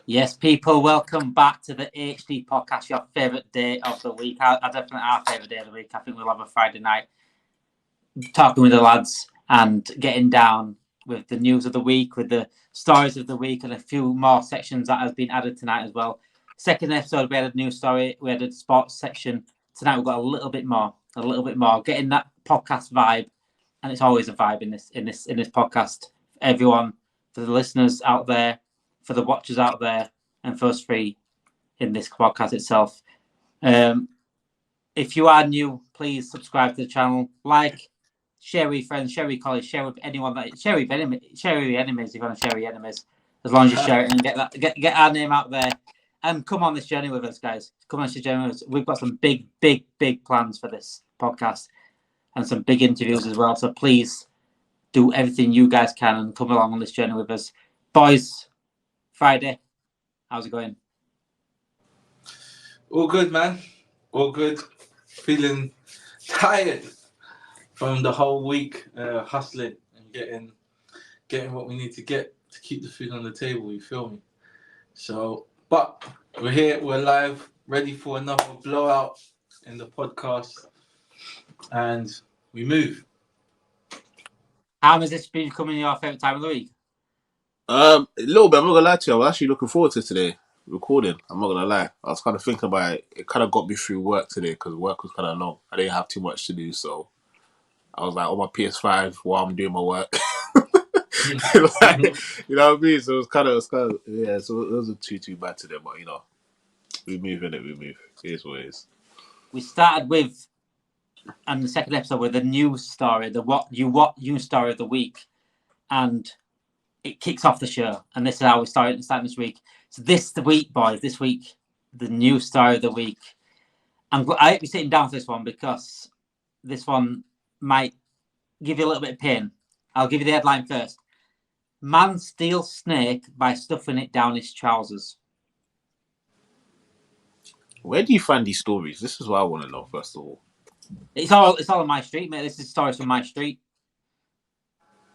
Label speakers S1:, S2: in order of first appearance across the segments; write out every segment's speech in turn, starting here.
S1: Yes, people, welcome back to the HD podcast, your favourite day of the week. I definitely our favourite day of the week. I think we'll have a Friday night talking with the lads and getting down with the news of the week, with the stories of the week, and a few more sections that has been added tonight as well. Second episode, we had a news story, we had a sports section. Tonight we've got a little bit more, getting that podcast vibe, and it's always a vibe in this podcast. Everyone, for the listeners out there, for the watchers out there, and for us three in this podcast itself. If you are new, please subscribe to the channel, like, share with friends, share with colleagues, share with anyone share with your enemies if you want to share with your enemies. As long as you share it and get our name out there, and come on this journey with us, guys. Come on this journey with us. We've got some big plans for this podcast and some big interviews as well. So please do everything you guys can and come along on this journey with us. Boys, Friday, how's it going?
S2: All good, man. All good. Feeling tired from the whole week hustling and getting what we need to get to keep the food on the table. You feel me? So, but we're here. We're live, ready for another blowout in the podcast, and we move.
S1: How has this been becoming your favourite time of the week?
S3: A little bit. I'm not gonna lie to you. I was actually looking forward to today recording. I'm not gonna lie. I was kind of thinking about it. It kind of got me through work today because work was kind of long. I didn't have too much to do, so I was like on my PS5 while I'm doing my work. Like, you know what I mean? So it was kind of yeah. So it wasn't too bad today, but you know, we move in it. We move. It is what it is.
S1: We started with, and the second episode with the news story, the what news story of the week, and it kicks off the show. And this is how we started this week. So this week, boys, the news story of the week. I hope you're sitting down for this one because this one might give you a little bit of pain. I'll give you the headline first. Man steals snake by stuffing it down his trousers.
S3: Where do you find these stories? This is what I want to know, first of all.
S1: It's all on my street, mate. This is stories from my street.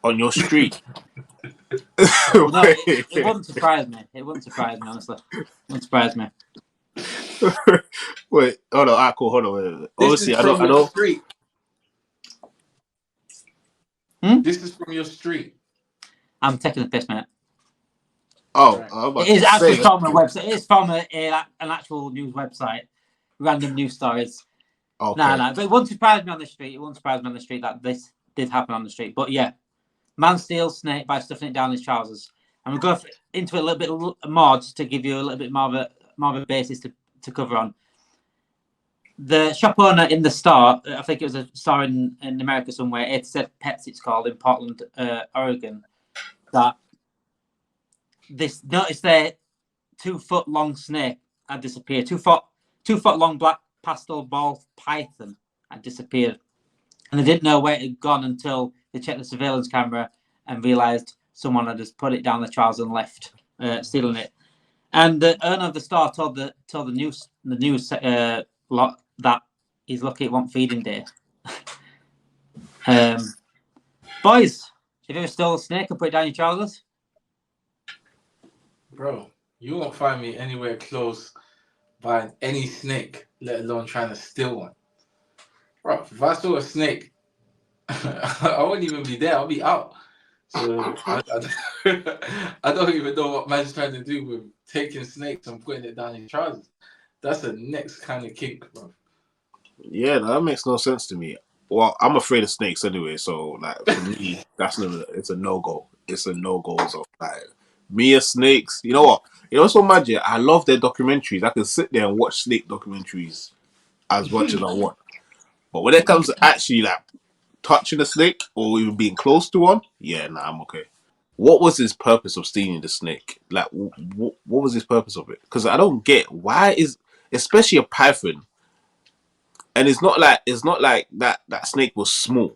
S3: On your street?
S1: No, it wouldn't surprise me. It wouldn't surprise me, honestly. It wouldn't surprise me.
S3: Wait, hold on. Cool. Hold on. Wait. Obviously, I don't.
S2: This is from your street.
S1: I'm taking the piss, mate.
S3: Oh,
S1: right. It is actually from a website. It is from an actual news website. Random news stories.
S3: Okay.
S1: No. But it wouldn't surprise me on the street. It wouldn't surprise me on the street that this did happen on the street. But yeah, man steals snake by stuffing it down his trousers. And we'll go into it a little bit more just to give you a little bit more of a basis to cover on. The shop owner in the store, I think it was a store in America somewhere, it said Pets it's called, in Portland, Oregon, that noticed their 2 foot long snake had disappeared. 2 foot long black pastel ball python had disappeared. And they didn't know where it had gone until they checked the surveillance camera and realised someone had just put it down the trousers and left, stealing it. And the owner of the store told the news lot that he's lucky it wasn't feeding day. Boys, have you ever stole a snake and put it down your trousers?
S2: Bro, you won't find me anywhere close buying any snake, let alone trying to steal one. Bro, if I saw a snake, I wouldn't even be there. I'll be out. So I don't even know what man's trying to do with taking snakes and putting it down his trousers. That's the next kind of kink, bro.
S3: Yeah, that makes no sense to me. Well, I'm afraid of snakes anyway, so like for me, it's a no-go. It's a no-go. So like me and snakes, you know what? You know what's so magic? I love their documentaries. I can sit there and watch snake documentaries as much as I want. But when it comes to actually like touching a snake or even being close to one, yeah, nah, I'm okay. What was his purpose of stealing the snake? Like, what was his purpose of it? Because I don't get why especially a python. And it's not like that snake was small.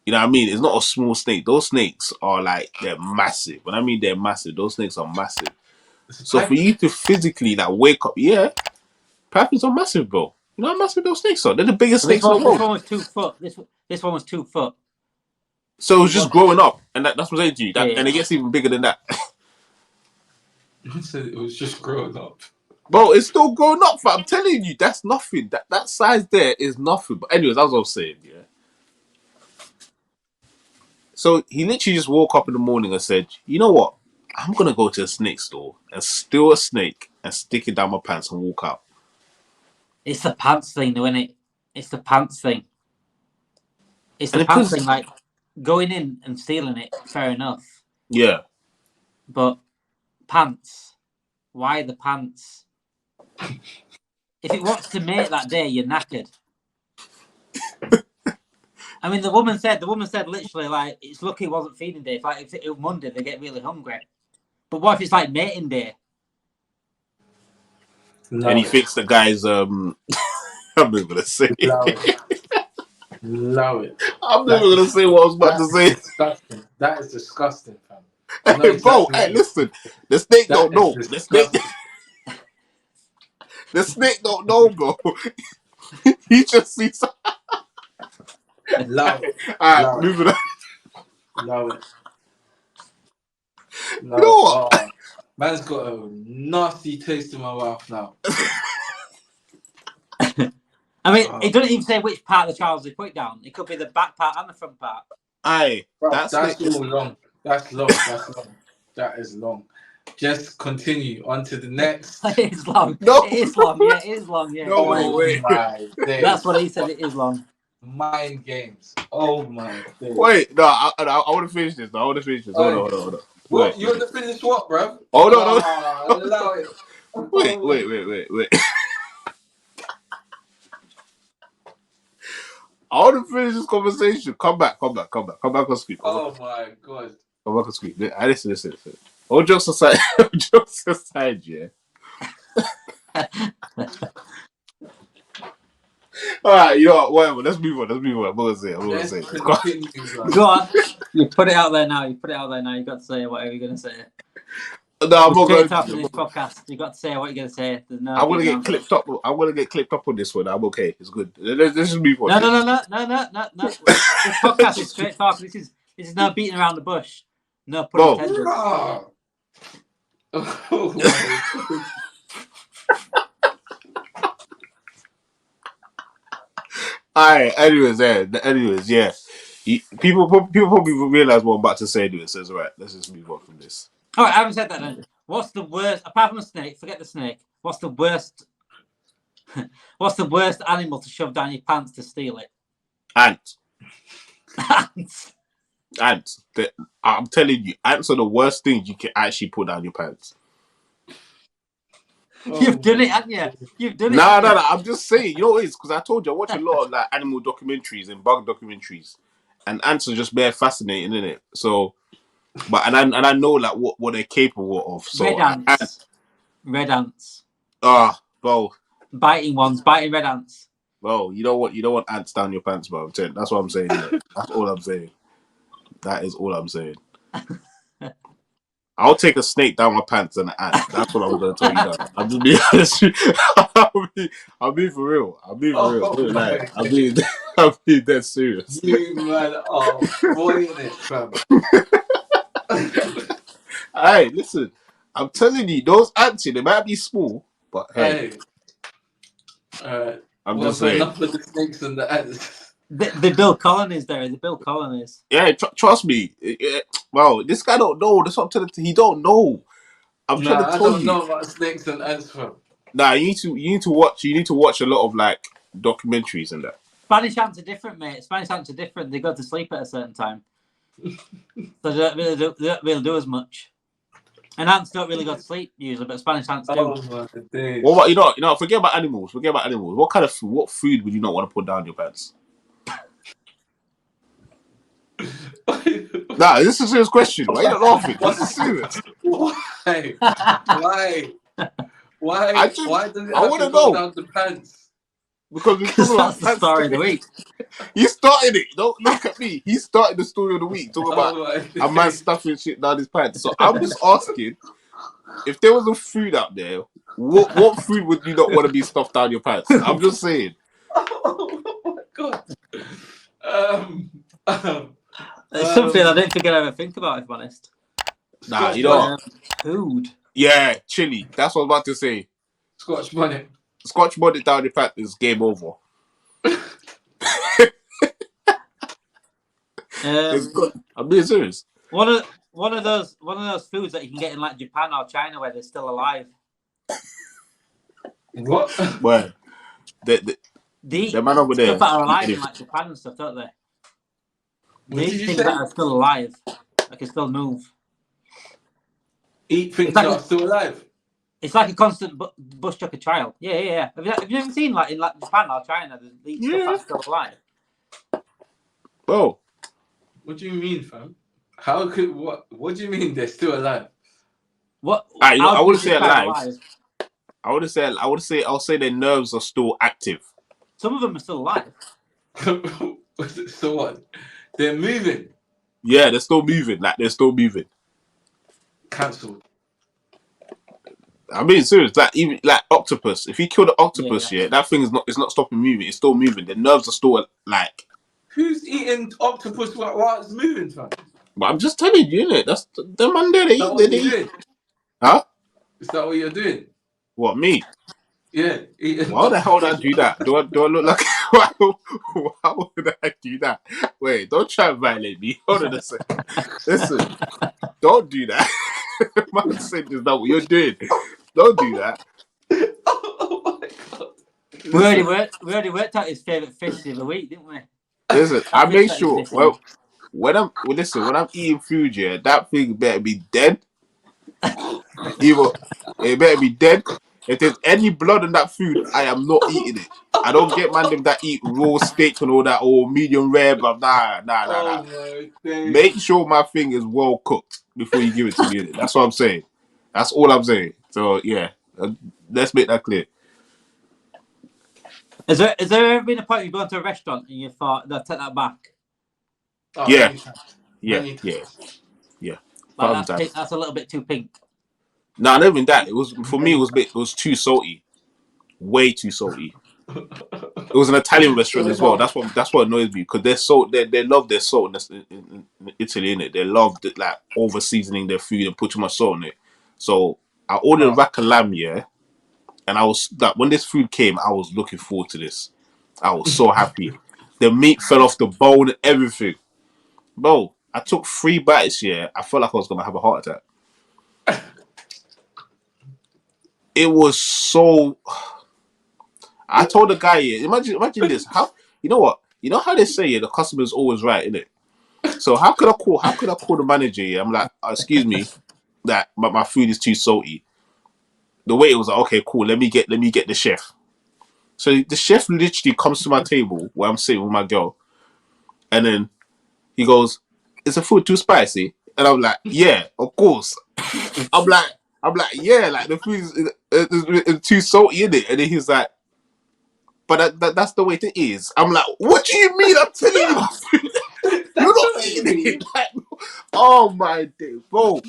S3: You know what I mean? It's not a small snake. Those snakes are like, they're massive. When I mean they're massive, those snakes are massive. So for you to physically like wake up, yeah, pythons are massive, bro. You know how massive those snakes are? They're the biggest snakes in the world.
S1: This one was 2 foot. This one was 2 foot.
S3: So it was just growing up, and that's what I'm saying to you. And it gets even bigger than that.
S2: I said it was just growing up.
S3: Bro, it's still growing up, fam. I'm telling you, that's nothing. That size there is nothing. But anyways, as I was saying, yeah. So he literally just woke up in the morning and said, you know what? I'm going to go to a snake store and steal a snake and stick it down my pants and walk out.
S1: It's the pants thing, though, isn't it? It's the pants thing. It's the
S3: And it
S1: pants
S3: puts-
S1: thing, like going in and stealing it, fair enough.
S3: Yeah.
S1: But pants, why the pants? If it wants to mate that day, you're knackered. I mean, the woman said literally, like, it's lucky it wasn't feeding day. If it was Monday, they get really hungry. But what if it's like mating day?
S3: And he thinks the guy's, I'm not going to say.
S2: Love it.
S3: I'm never going to say what I was about to say.
S2: Disgusting. That is disgusting, fam.
S3: Hey, bro, hey, listen. The snake don't know. The snake don't know, bro. He just sees.
S2: Love it.
S3: All right, moving on.
S2: Love it.
S3: You know what?
S2: Oh, man's got a nasty taste in my mouth now.
S1: I mean, it doesn't even say which part of the trousers they put down. It could be the back part and the front part.
S3: Aye,
S2: Bro,
S3: that's
S2: all long. That's long. That's long. That is long. Just continue on to the next.
S1: It is long.
S3: No.
S1: It is long. Yeah, it is long. Yeah.
S3: No,
S2: Oh
S3: wait.
S2: my days.
S1: That's what he said. It is long.
S2: Mind games. Oh my days.
S3: Wait, no, I want to finish this. Hold on.
S2: What? You want to finish what, bro?
S3: Hold on.
S2: Allow it.
S3: Wait. I want to finish this conversation. Come back on screen.
S2: Oh my god.
S3: Come back on screen. Listen. All jokes aside, yeah. All right, you know what? Whatever. Let's move on. I'm gonna say.
S1: Go on. You put it out there now. You got to say whatever you're gonna say.
S3: No, I'm not going
S1: to. This podcast. You got to say what you're gonna say.
S3: I'm gonna get clipped up. I'm gonna get clipped up on this one. I'm okay. It's good. Let's just move on.
S1: No. This podcast is straight talk. This is no beating around the bush. No putting tenders.
S3: Alright, anyways, yeah. People probably realize what I'm about to say, do it. Says, alright, let's just move on from this.
S1: Alright, I haven't said that then. What's the worst, apart from a snake, forget the snake, what's the worst animal to shove down your pants to steal it?
S3: Ants. Ants. I'm telling you, ants are the worst things you can actually put down your pants.
S1: You've done it, haven't you? You've done it.
S3: No. I'm just saying. You know what it is? Because I told you I watch a lot of like animal documentaries and bug documentaries, and ants are just bare fascinating, isn't it? So, and I know like what they're capable of. So
S1: red ants.
S3: Bro.
S1: Biting red ants.
S3: Bro, you don't want ants down your pants, bro. That's what I'm saying. That's all I'm saying. That is all I'm saying. I'll take a snake down my pants than an ant. That's what I was going to tell you now. I'm just being honest. I'll be for real. I'm being dead serious.
S2: You man are boiling it, fam.
S3: Hey, listen. I'm telling you, those ants, they might be small, but hey. I'm just saying.
S2: Enough of the snakes and the ants.
S1: They build colonies there. They build colonies.
S3: Yeah, trust me. Well, this guy don't know. That's what I'm telling you. He don't know. I'm trying to tell you.
S2: I don't know about snakes and ants, fam.
S3: Nah, you need to watch a lot of like documentaries and that.
S1: Spanish ants are different, mate. Spanish ants are different. They go to sleep at a certain time, so they don't really do as much. And ants don't really go to sleep usually, but Spanish ants do.
S2: Oh my days.
S3: What about, you know? Forget about animals. What food would you not want to put down your pants? Nah, this is a serious question. Why are you not laughing? This is serious.
S2: Why? Why does it have to go down the pants?
S3: Because we're talking about
S1: that's the story of the week.
S3: He started it. Don't look at me. He started the story of the week. Talking about a man stuffing shit down his pants. So I'm just asking, if there was a food out there, what food would you not want to be stuffed down your pants? I'm just saying.
S2: Oh my god.
S1: It's something I don't think I'd ever think about, if I'm honest.
S3: Nah, you know
S1: food.
S3: Yeah, chili. That's what I was about to say.
S2: Scotch bonnet.
S3: Scotch bonnet down the pack is game over. I'm being serious.
S1: One of those foods that you can get in like Japan or China where they're still alive.
S2: What?
S3: Well, the man over there.
S1: Stuff that are alive in like Japan and stuff, don't they?
S2: What did you
S1: things
S2: say?
S1: that are still alive, that can still move.
S2: Eat things
S1: like
S2: that are still alive.
S1: It's like a constant bush chucker trial. Yeah. Have you ever seen like in like Japan or China, they eat stuff that's still alive?
S3: Oh.
S2: What do you mean, fam? How could what do you mean they're still alive?
S1: What?
S3: I wouldn't say alive. I'll say their nerves are still active.
S1: Some of them are still alive.
S2: So what? They're moving.
S3: Yeah, they're still moving. Like they're still moving.
S2: Cancelled.
S3: I'm being serious. Like even like octopus. If you kill the octopus, that thing is not stopping moving. It's still moving. The nerves are still like.
S2: Who's eating octopus while it's moving, fam?
S3: But I'm just telling you, innit? That's the man there. They eat. Huh?
S2: Is that what you're doing?
S3: What, me?
S2: Yeah.
S3: Why the hell did I do that? Do I look like? Why would I do that? Wait, don't try and violate me. Hold on a second. Listen, don't do that. Man said is not what you're doing. Don't do that.
S2: Oh my god.
S1: We already worked out his favourite fish of the week, didn't we?
S3: Listen, I make sure. Well, when I'm eating food, that thing better be dead. Either it better be dead. If there's any blood in that food, I am not eating it. I don't get them that eat raw steak and all that, or medium rare, but nah. Make sure my thing is well cooked before you give it to me. That's what I'm saying. That's all I'm saying. So yeah, let's make that clear.
S1: Has there ever been a point you've gone to a restaurant and you thought, no, take that back?
S2: Oh,
S3: yeah.
S1: Like that's a little bit too pink.
S3: Nah, not even that. It was for me. It was too salty, way too salty. It was an Italian restaurant as well. That's what annoys me because they love their salt in Italy, innit? They love like over seasoning their food and put too much salt in it. So I ordered a rack of lamb, and I was like, when this food came, I was looking forward to this. I was so happy. The meat fell off the bone and everything. Bro, I took 3 bites. I felt like I was gonna have a heart attack. It was so. I told the guy, imagine this. How you know what? You know how they say the customer's always right, innit? So how could I call the manager? I'm like, excuse me, that my food is too salty. The waiter was like, okay, cool. Let me get the chef. So the chef literally comes to my table where I'm sitting with my girl, and then he goes, "Is the food too spicy?" And I'm like, "Yeah, of course." I'm like, "Yeah, like the food is too salty, innit?" And then he's like, "But that's the way it is." I'm like, "What do you mean? I'm telling you, you're not eating it." Like, oh my day, bro.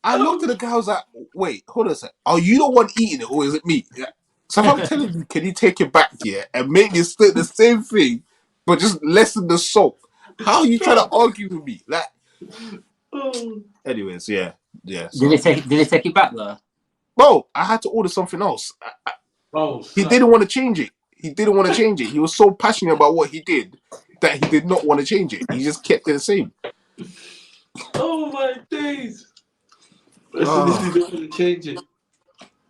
S3: I looked at the guy. I was like, "Wait, hold on a sec. Are you the one eating it, or is it me?" Yeah. So if I'm telling you, can you take it back and make it still the same thing, but just lessen the salt? How are you trying to argue with me? Like, anyways, yeah. So.
S1: Did he take it back though?
S3: Bro, I had to order something else. He didn't want to change it. He was so passionate about what he did that he did not want to change it. He just kept it the same.
S2: Oh my days! So this is not going to change it.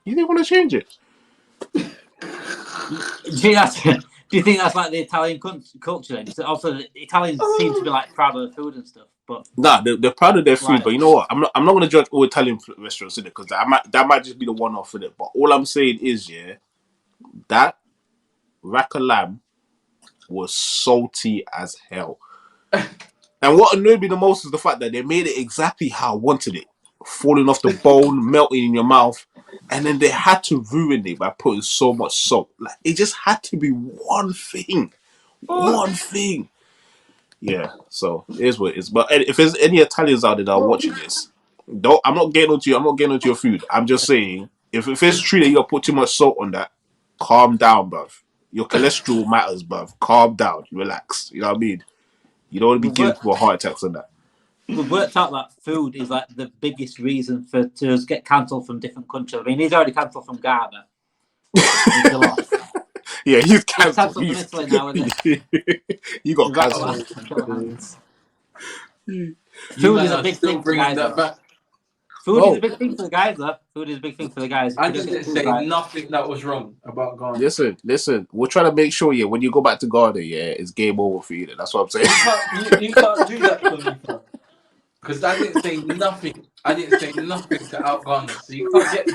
S3: He didn't want to change it.
S1: Do you think that's like the Italian culture? Also, the Italians seem to be like proud of the food and stuff, but
S3: they're proud of their food. Right. But you know what? I'm not going to judge all Italian restaurants in it because that might just be the one-off in it. But all I'm saying is, that rack of lamb was salty as hell. And what annoyed me the most is the fact that they made it exactly how I wanted it, falling off the bone, melting in your mouth. And then they had to ruin it by putting so much salt. Like it just had to be one thing. Yeah, so it is what it is. But if there's any Italians out there that are watching this, I'm not getting onto your food. I'm just saying, if it's true that you put too much salt on that, calm down, bruv. Your cholesterol matters, bruv. Calm down, relax. You know what I mean? You don't want to be giving people heart attacks on that.
S1: we've worked out that food is like the biggest reason to us get cancelled from different countries. I mean, he's already cancelled from Ghana.
S3: Yeah, he's
S1: He's
S3: cancelled.
S1: cancelled from Italy now, isn't
S3: You got
S1: Right.
S3: cancelled.
S2: You
S1: Food
S2: man
S1: is a
S2: are
S1: big
S2: still
S1: thing for
S2: bringing
S1: guys.
S2: that back.
S1: Food
S3: No.
S1: is a big thing for the guys, though. Food is a big thing for the guys. If
S2: I
S1: you don't
S2: just
S1: get
S2: didn't
S1: food
S2: say
S1: right-
S2: nothing that was wrong about Ghana.
S3: Listen. We're trying to make sure, yeah, when you go back to Ghana, yeah, it's game over for you. That's what I'm saying.
S2: You can't do that for me, bro. Because I didn't say nothing. I didn't say nothing to out Ghana, so you can't get me.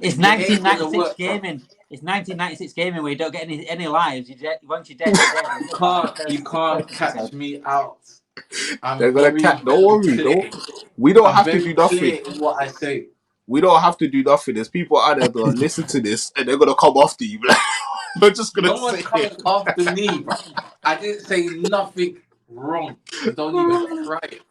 S1: It's
S2: It ain't gonna
S1: 1996
S2: work, bro.
S1: gaming. It's 1996 gaming where you don't get any lives. Once you're dead, you're dead.
S2: You can't catch me out.
S3: They're
S2: I'm
S3: gonna
S2: very,
S3: catch. Don't
S2: very
S3: worry.
S2: clear.
S3: We don't
S2: I'm
S3: have to
S2: very
S3: do nothing.
S2: clear in what I say.
S3: We don't have to do nothing. There's people out there that will listen to this and they're gonna come after you. We're just gonna
S2: No one's
S3: say
S2: coming
S3: it.
S2: after me, bro. I didn't say nothing wrong. So don't even try it.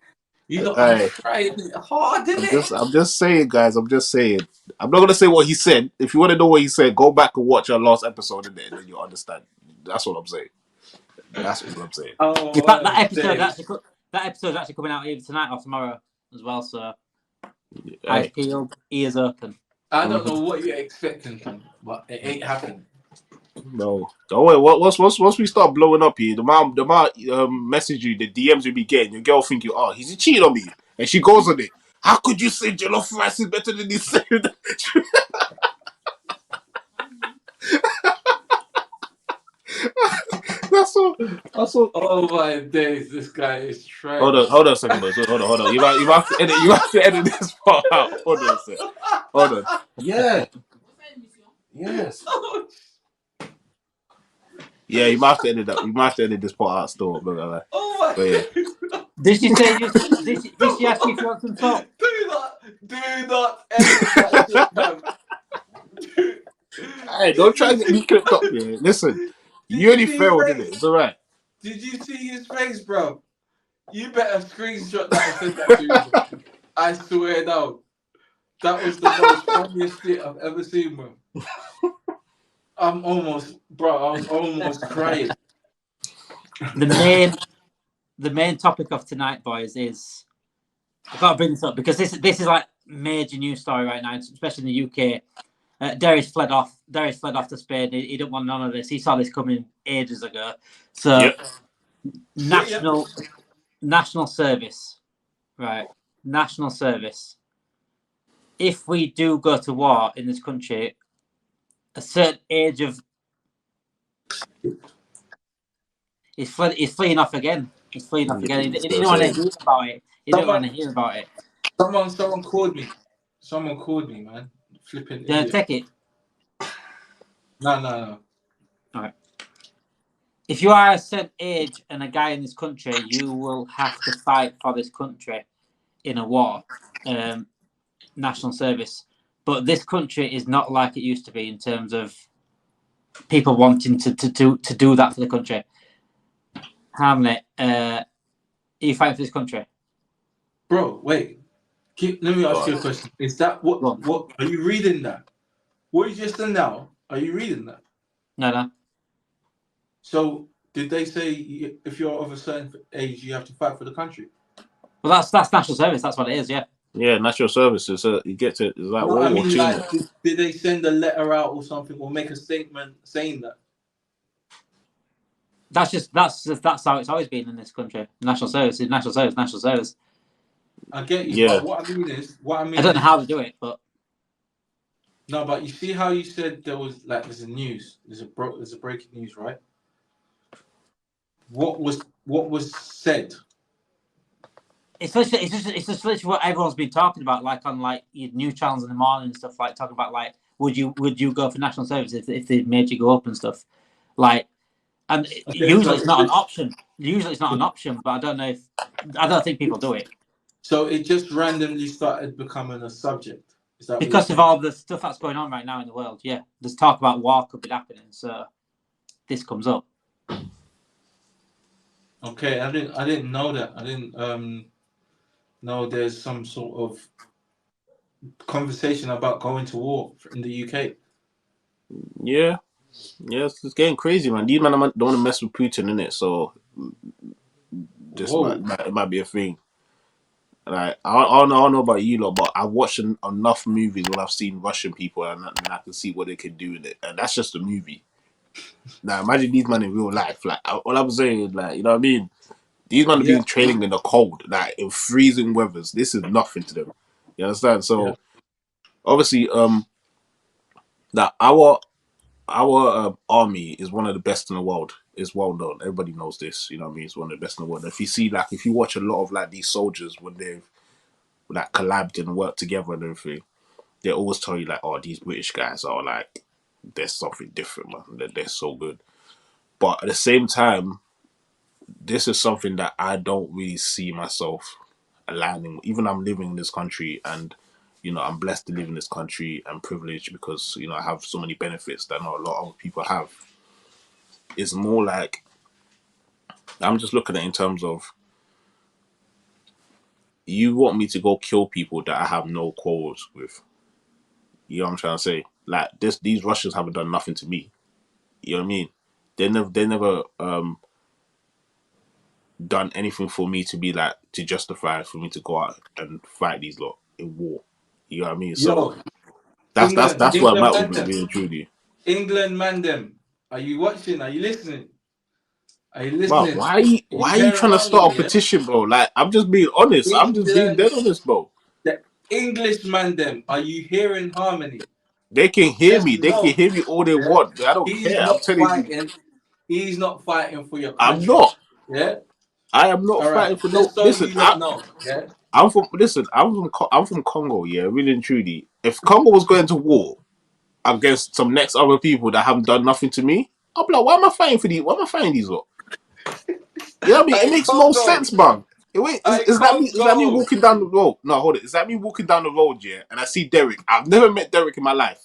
S2: You know, I'm
S3: Hey,
S2: trying it hard, isn't it?
S3: I'm just saying, guys. I'm just saying. I'm not gonna say what he said. If you want to know what he said, go back and watch our last episode in there, and then you'll understand. That's what I'm saying. That's what I'm saying.
S2: Oh,
S1: In fact, that
S2: days.
S1: episode's actually coming out either tonight or tomorrow as well. So eyes
S3: Hey,
S1: peeled, ears open.
S2: I don't know what you're expecting, man, but it ain't happening.
S3: no, don't worry. Once we start blowing up here, the mom message you, the DMs you be getting, your girl think you, oh, he's cheating on me, and she goes on it. How could you say jollof rice is better than this? That's all. That's all.
S2: Oh my days, this guy is trash.
S3: Hold on a second, boys. Hold on. You have to edit. You have to edit this part out. Hold on a second. Hold on. Yeah. Yes. Yeah, you might have to edit that. You might have to edit this part out still.
S2: Oh my
S3: But yeah.
S1: Did she say you? Did she ask you if you want some salt?
S2: Do not edit that shit, man.
S3: Hey, don't try to get me clipped up here. Listen, you already failed, didn't it? It's alright.
S2: Did you see his face, bro? You better screenshot that and send that to me, bro. I swear down. That was the most funniest shit I've ever seen, bro. I was almost crying.
S1: The main topic of tonight, boys, is I've got to bring this up because this is like major news story right now, especially in the UK. Darius fled off to Spain. He didn't want none of this. He saw this coming ages ago. So
S3: Yep.
S1: national service, right? National service. If we do go to war in this country, a certain age of he's fleeing off again. He's fleeing off again. He didn't want to hear about it. He didn't want to hear about it.
S2: Someone called me. Someone called me, man. Flipping idiot.
S1: Take it.
S2: No.
S1: All right. If you are a certain age and a guy in this country, you will have to fight for this country in a war, national service. But this country is not like it used to be in terms of people wanting to do that for the country. Hamlet, are you fighting for this country?
S2: Bro, wait. Let me ask you a question. Is that what are you reading that? What you just done now? Are you reading that?
S1: No.
S2: So did they say if you're of a certain age you have to fight for the country?
S1: Well, that's national service. That's what it is. Yeah.
S3: Yeah, national services. So you get to. It's like
S2: No, I mean, like, did they send a letter out or something, or make a statement saying that?
S1: That's how it's always been in this country. National service is national service. National service.
S2: I get you.
S3: Yeah.
S2: But what I mean
S1: I don't know how to do it, but
S2: no. But you see how you said there's a news. There's a breaking news, right? What was said?
S1: it's just literally what everyone's been talking about, like on like your news channels in the morning and stuff, like talking about like would you go for national service if they made you go up and stuff, like, and usually it's not an option. Usually it's not an option, but I don't think people do it.
S2: So it just randomly started becoming a subject. Is that
S1: because of all the stuff that's going on right now in the world? Yeah, there's talk about war could be happening, so this comes up.
S2: Okay, I didn't know that. I didn't know there's some sort of conversation about going to war in the UK.
S3: Yeah, it's getting crazy, man. These men don't want to mess with Putin, innit? So Just
S2: Whoa.
S3: it might be a thing. Like I don't know about you lot, but I've watched enough movies when I've seen Russian people, and I can see what they can do in it, and that's just a movie. Now imagine these men in real life. Like all I'm saying, like you know what I mean. These men have
S2: Yeah.
S3: been training in the cold, like in freezing weathers. This is nothing to them. You understand?
S2: Yeah.
S3: So obviously, that our army is one of the best in the world. It's well known. Everybody knows this. You know what I mean? It's one of the best in the world. If you see, like, if you watch a lot of like these soldiers when they've like collabed and worked together and everything, they always tell you like, oh, these British guys are like, there's something different, man. They're so good. But at the same time, this is something that I don't really see myself aligning. Even I'm living in this country, and you know I'm blessed to live in this country and privileged because you know I have so many benefits that not a lot of other people have. It's more like I'm just looking at it in terms of you want me to go kill people that I have no quarrels with. You know what I'm trying to say? Like these Russians haven't done nothing to me. You know what I mean? They never done anything for me to be like to justify for me to go out and fight these lot in war. You know what I mean? So
S2: Yo,
S3: that's where I'm
S2: England
S3: at with
S2: man
S3: it,
S2: them.
S3: really truly.
S2: England man them. Are you watching? Are you listening? Are you
S3: Bro,
S2: listening? Are
S3: why
S2: you
S3: are you
S2: hearing
S3: trying to start a
S2: harmony? Yeah.
S3: petition, bro? Like I'm just being honest. I'm just being
S2: England,
S3: dead honest, bro.
S2: the English man them. Are you hearing harmony?
S3: They can hear
S2: Just
S3: me. They can
S2: know,
S3: hear me all they
S2: yeah,
S3: want. I don't
S2: he's
S3: care. I'm
S2: not
S3: telling you,
S2: fighting. He's not fighting for your
S3: I'm
S2: country.
S3: not.
S2: Yeah.
S3: I am not
S2: All right.
S3: fighting for no.
S2: Just so
S3: Listen,
S2: you lot know. Yeah.
S3: I'm from. Listen, I'm from Congo. Yeah, really and truly. If Congo was going to war against some next other people that haven't done nothing to me, I'll be like, why am I fighting for these? Why am I fighting these lot? You know what I mean? It
S2: I
S3: makes no
S2: can't go.
S3: sense, man. Wait,
S2: I
S3: is that me?
S2: can't
S3: Is that me
S2: go.
S3: walking down the road? No, hold it. Is that me walking down the road? Yeah, and I see Derek. I've never met Derek in my life.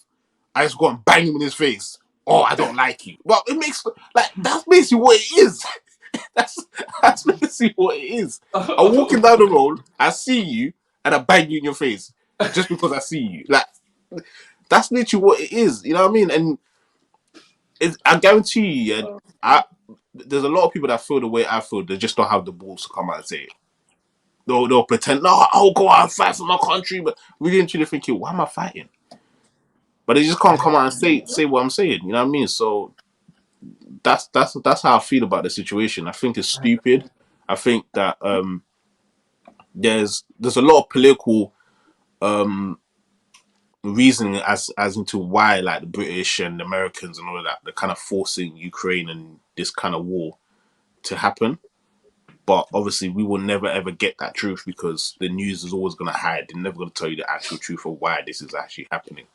S3: I just go and bang him in his face. Oh, I don't like you. Well, it makes like that's basically what it is. that's that's basically what it is. I'm walking down the road. I see you, and I bang you in your face just because I see you. Like that's literally what it is. You know what I mean? And I guarantee you, yeah, there's a lot of people that feel the way I feel. They just don't have the balls to come out and say it. They'll pretend, no, I'll go out and fight for my country, but really and truly thinking, why am I fighting? But they just can't come out and say what I'm saying. You know what I mean? So that's how I feel about the situation. I think it's stupid. I think that there's a lot of political reasoning as into why like the British and the Americans and all of that they're kind of forcing Ukraine and this kind of war to happen. But obviously, we will never ever get that truth because the news is always going to hide. They're never going to tell you the actual truth of why this is actually happening.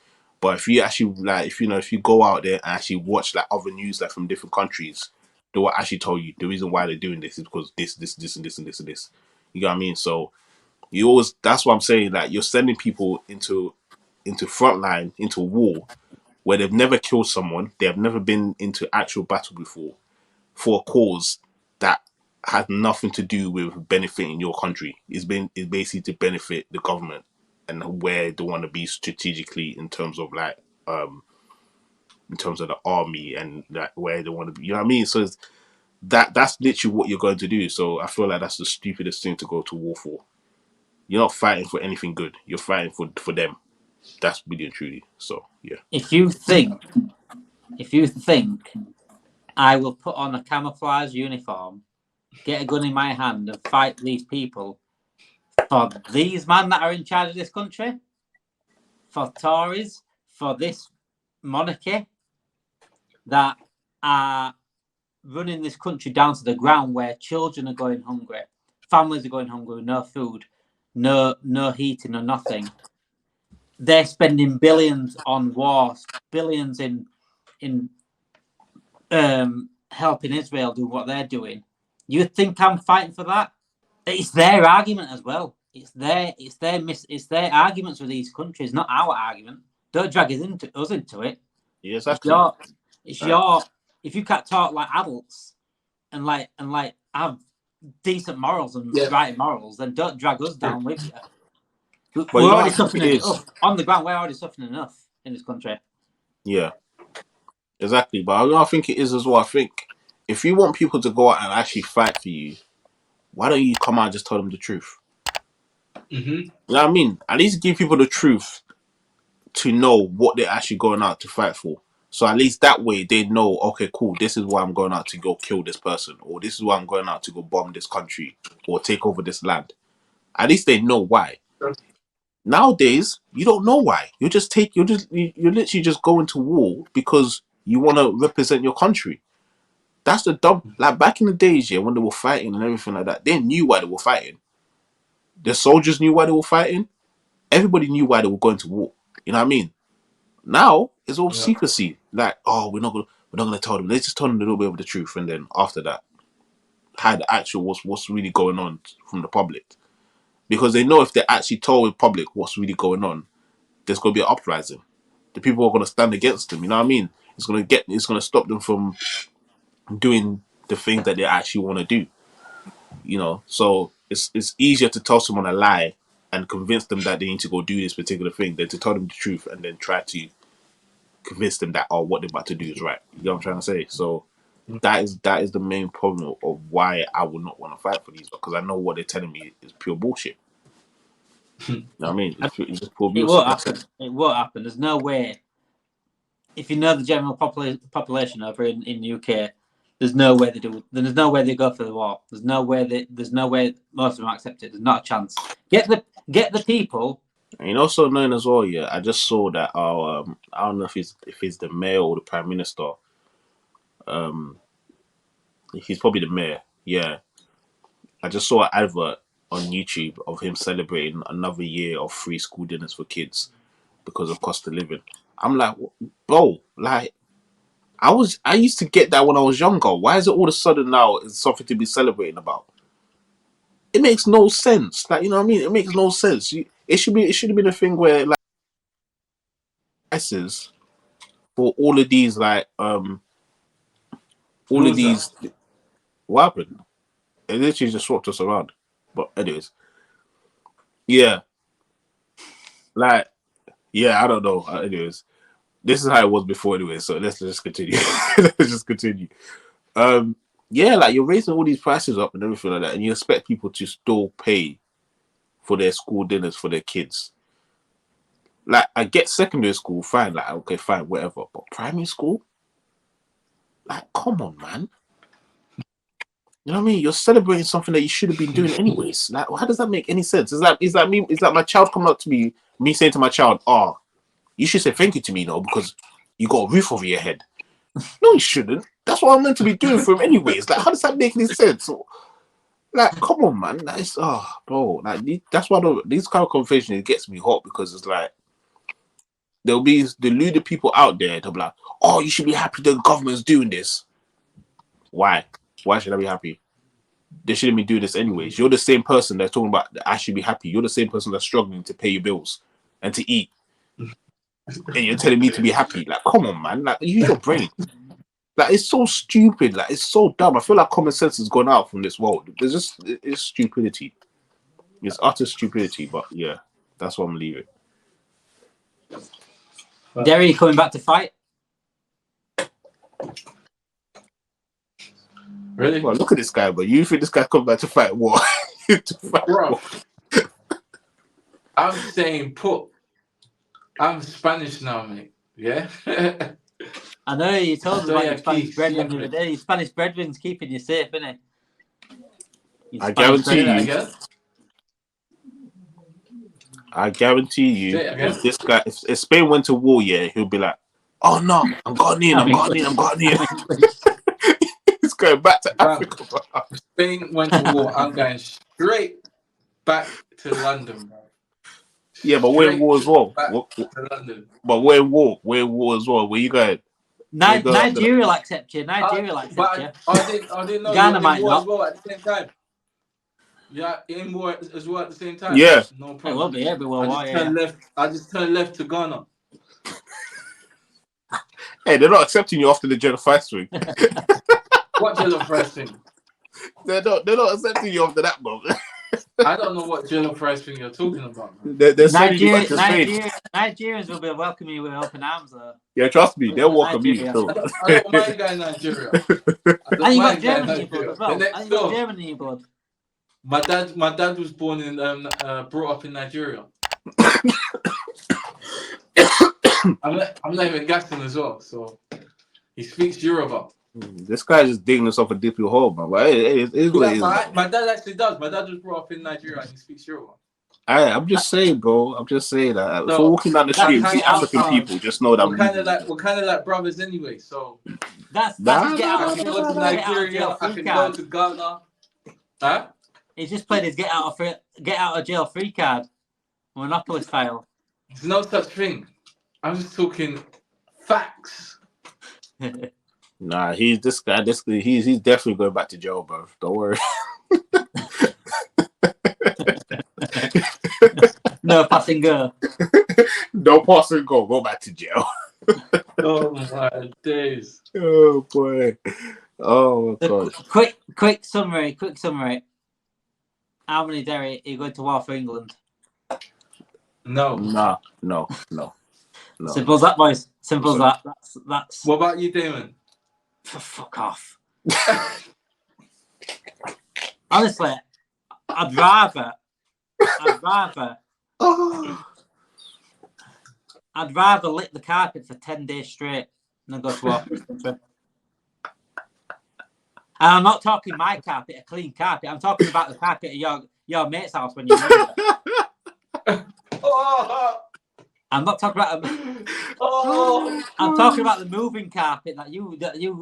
S3: But if you actually like, if you go out there and actually watch like other news like from different countries, they will actually tell you the reason why they're doing this is because this, and this, and this, and this. You know what I mean? So you always that's what I'm saying. Like you're sending people into frontline into war where they've never killed someone, they have never been into actual battle before for a cause that has nothing to do with benefiting your country. It's basically to benefit the government and where they want to be strategically in terms of like in terms of the army and like where they want to be. You know what I mean? So that's literally what you're going to do. So I feel like that's the stupidest thing to go to war for. You're not fighting for anything good. You're fighting for them. That's really and truly. So yeah.
S1: If you think I will put on a camouflage uniform, get a gun in my hand, and fight these people for these men that are in charge of this country, for Tories, for this monarchy that are running this country down to the ground, where children are going hungry, families are going hungry, no food, no heating, no nothing. They're spending billions on wars, billions in helping Israel do what they're doing. You think I'm fighting for that? It's their argument as well. It's their arguments with these countries, not our argument. Don't drag us into it.
S3: Yeah,
S1: It's
S3: exactly.
S1: your if you can't talk like adults and have decent morals and right morals, then don't drag us down with you.
S3: But
S1: We're
S3: you know
S1: already
S3: what I think
S1: suffering
S3: it is?
S1: enough on the ground. We're already suffering enough in this country.
S3: Yeah. Exactly, but I think it is as well. I think if you want people to go out and actually fight for you, why don't you come out and just tell them the truth?
S2: Mm-hmm.
S3: You know what I mean? At least give people the truth to know what they're actually going out to fight for. So at least that way they know, okay, cool, this is why I'm going out to go kill this person, or this is why I'm going out to go bomb this country or take over this land. At least they know why. Nowadays, you don't know why. You're literally just going to war because you want to represent your country. That's the dumb. Like back in the days, yeah, when they were fighting and everything like that, they knew why they were fighting. The soldiers knew why they were fighting. Everybody knew why they were going to war. You know what I mean? Now it's all secrecy. Like, oh, we're not gonna tell them. Let's just tell them a little bit of the truth, and then after that, hide the actual what's really going on from the public. Because they know if they actually told the public what's really going on, there's gonna be an uprising. The people are gonna stand against them. You know what I mean? It's gonna stop them from doing the thing that they actually want to do. You know, so it's easier to tell someone a lie and convince them that they need to go do this particular thing than to tell them the truth and then try to convince them that what they're about to do is right. You know what I'm trying to say? So that is the main problem of why I would not want to fight for these, because I know what they're telling me is pure bullshit. You know what I mean? It's just pure bullshit.
S1: It won't happen. It won't happen. There's no way. If you know the general population over in UK, there's no way they do. There's no way they go for the war. There's no way most of them accept it. There's not a chance. Get the people.
S3: And you know, so annoying as well. Yeah, I just saw that. I don't know if he's the mayor or the prime minister. He's probably the mayor. Yeah, I just saw an advert on YouTube of him celebrating another year of free school dinners for kids because of cost of living. I'm like, bro, like I used to get that when I was younger. Why is it all of a sudden now it's something to be celebrating about? It makes no sense. Like, you know what I mean? It makes no sense. It should have been a thing where like prices for all of these what happened? It literally just swapped us around. But anyways, yeah, like yeah, I don't know. Anyways, this is how it was before. Anyway, so let's just continue. Let's just continue. Yeah, like you're raising all these prices up and everything like that, and you expect people to still pay for their school dinners for their kids. Like, I get secondary school, fine, like, okay, fine, whatever. But primary school? Like, come on, man. You know what I mean? You're celebrating something that you should have been doing anyways. Like, how does that make any sense? It's like my child coming up to me saying to my child, oh, you should say thank you to me, though, because you got a roof over your head. No, you shouldn't. That's what I'm meant to be doing for him anyways. Like, how does that make any sense? Like, come on, man. That's, bro. Like, that's why these kind of conversations, it gets me hot, because it's like, there'll be deluded people out there. They'll be like, "Oh, you should be happy the government's doing this." Why? Why should I be happy? They shouldn't be doing this anyways. You're the same person that's talking about I should be happy. You're the same person that's struggling to pay your bills and to eat, and you're telling me to be happy. Like, come on, man. Like, use your brain. Like, it's so stupid. Like, it's so dumb. I feel like common sense has gone out from this world. It's stupidity. It's utter stupidity. But yeah, that's what I'm leaving.
S1: Derry coming back to fight.
S2: Really?
S3: Well, look at this guy, but you think this guy coming back to fight what?
S2: Bro, I'm staying put. I'm Spanish now, mate. Yeah?
S1: I know you told us about your Spanish
S2: peace,
S1: brethren the other day. Your Spanish brethren's keeping you safe, isn't he?
S3: I guarantee you. I guarantee you, if this guy, if Spain went to war, yeah, he'll be like, "Oh no, I'm Ghanaian. He's going back to Africa, bro.
S2: If Spain went to war, I'm going straight back to London, bro.
S3: Yeah, but we're in war as well.
S2: But
S3: we're in war as well. Where you going?
S1: Nigeria will accept you. Nigeria will accept you.
S2: I didn't know
S1: Ghana
S2: you
S1: might
S2: war
S1: not.
S2: as well at the same time. Yeah, in war as well at the same time.
S3: Yeah.
S2: No
S1: It
S2: problem.
S1: will be everywhere.
S2: I just turned left to Ghana.
S3: Hey, they're not accepting you after the Jenna Fight swing.
S2: What Jello Fresh thing?
S3: They're not accepting you after that, bro.
S2: I don't know what Jello Fresh thing you're talking about.
S3: They're sending you back to Spain.
S1: Nigerians will be welcoming you with open arms, though.
S3: Yeah, trust me, they'll welcome you.
S2: I don't mind going to Nigeria.
S1: And you got Germany in your blood as well. And you got Germany in your blood.
S2: My dad was born in brought up in Nigeria. I'm not even gassing as well, so he speaks Yoruba.
S3: This guy just digging himself a deep hole, man. But it is what it is.
S2: My dad actually does. My dad was brought up in Nigeria and he speaks Yoruba.
S3: I'm just saying, bro. I'm just saying that.
S2: So,
S3: So walking down the street,
S2: that's
S3: see
S2: how-
S3: African people, just know that
S2: we're kind of like brothers anyway. So
S1: That's
S3: Nah,
S1: his get
S2: I
S1: out
S2: can
S1: of
S2: go to
S1: get out of
S2: Nigeria.
S1: jail
S2: I
S1: free
S2: can go
S1: card.
S2: to Ghana. Huh?
S1: He's just played his get out of jail free card, Monopoly style.
S2: There's no such thing. I'm just talking facts.
S3: Nah, he's this guy. He's definitely going back to jail, bro. Don't worry.
S1: No passing go.
S3: Don't pass and go. Go back to jail.
S2: Oh my days.
S3: Oh boy. Oh my gosh.
S1: Quick summary. How many, Derry, are you going to war for England?
S2: No.
S3: No.
S1: Simple as that, boys. Simple as that. That's.
S2: What about you, Damon?
S1: Fuck off. Honestly, I'd rather.
S3: Oh.
S1: I'd rather lick the carpet for 10 days straight than go to war for this country. And I'm not talking my carpet, a clean carpet. I'm talking about the carpet at your mate's house when you move it.
S2: Oh,
S1: I'm not talking about. I'm talking about the moving carpet that you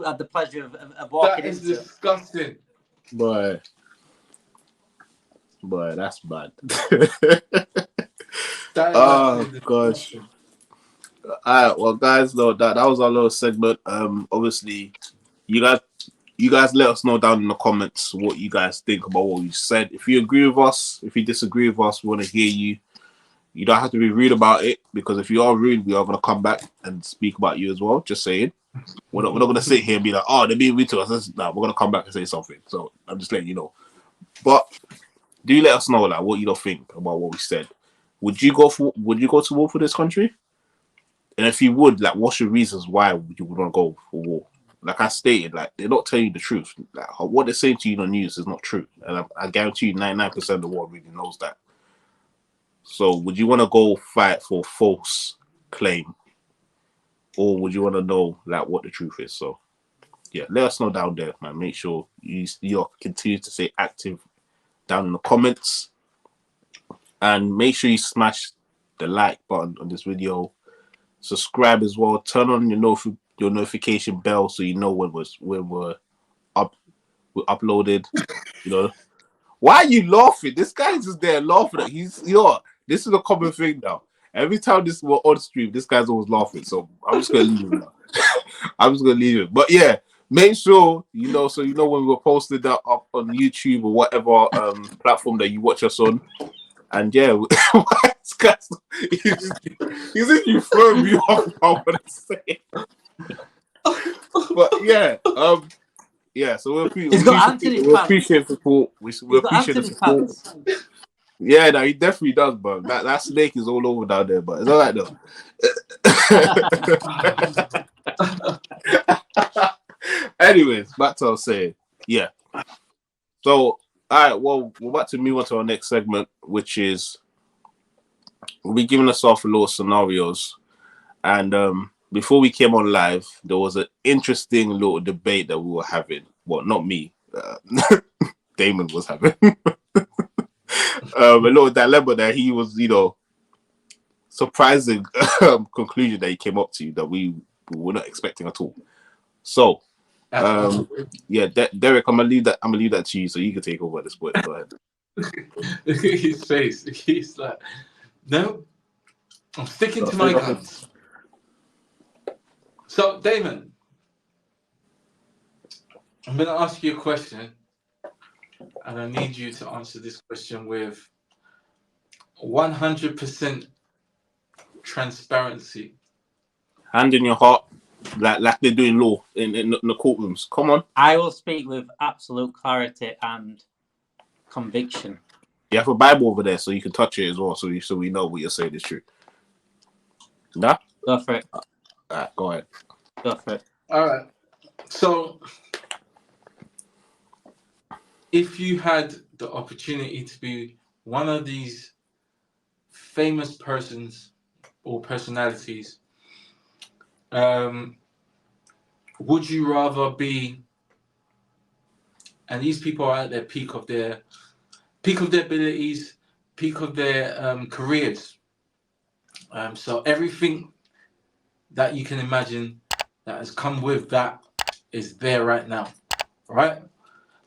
S1: had the pleasure of walking
S2: that is
S1: into.
S2: disgusting.
S3: Boy, that's bad. Oh gosh. Alright, well guys, though that was our little segment. Obviously you guys let us know down in the comments what you guys think about what we said. If you agree with us, if you disagree with us, we want to hear you. You don't have to be rude about it, because if you are rude, we are going to come back and speak about you as well. Just saying. We're not going to sit here and be like, oh, they're being rude to us. Nah, we're going to come back and say something. So I'm just letting you know. But do let us know like what you don't think about what we said. Would you go to war for this country? And if you would, like, what's your reasons why you would want to go for war? Like I stated, like, they're not telling you the truth. Like, what they're saying to you on the news is not true. And I guarantee you 99% of the world really knows that. So would you want to go fight for a false claim? Or would you want to know like what the truth is? So yeah, let us know down there, man. Make sure you continue to stay active down in the comments. And make sure you smash the like button on this video. Subscribe as well. Turn on your notification bell so you know when we're uploaded. You know. Why are you laughing? This guy's just there laughing at this is a common thing now. Every time we're on stream, this guy's always laughing. So I'm just gonna leave him now. I'm just gonna leave him. But yeah, make sure so you know when we're posted that up on YouTube or whatever platform that you watch us on. And yeah, this guy's he's if you throw me off, I wanna say. But yeah, so we appreciate the support. We appreciate the support. Yeah, no, he definitely does, bro. That snake is all over down there, but it's all right though. Anyways, back to what I was saying. Yeah. So, all right, well, we're about to move on to our next segment, which is we'll be giving us off a little scenarios. And before we came on live, there was an interesting little debate that we were having. Well, not me. Damon was having. A little dilemma that he was, surprising conclusion that he came up to that we were not expecting at all. So, yeah, Derek, I'm gonna leave that to you, so you can take over at this point. Go ahead.
S2: Look at his face. He's like, no, I'm sticking to my guns. So, Damon, I'm going to ask you a question, and I need you to answer this question with 100% transparency.
S3: Hand in your heart, like they're doing law in the courtrooms. Come on.
S1: I will speak with absolute clarity and conviction.
S3: You have a Bible over there, so you can touch it as well, so we know what you're saying is true. Nah?
S1: Go for it.
S3: All right, go ahead.
S1: Go for it.
S2: All right. So, if you had the opportunity to be one of these famous persons or personalities, would you rather be, and these people are at their peak of their abilities, peak of their careers. So everything that you can imagine that has come with that is there right now, right?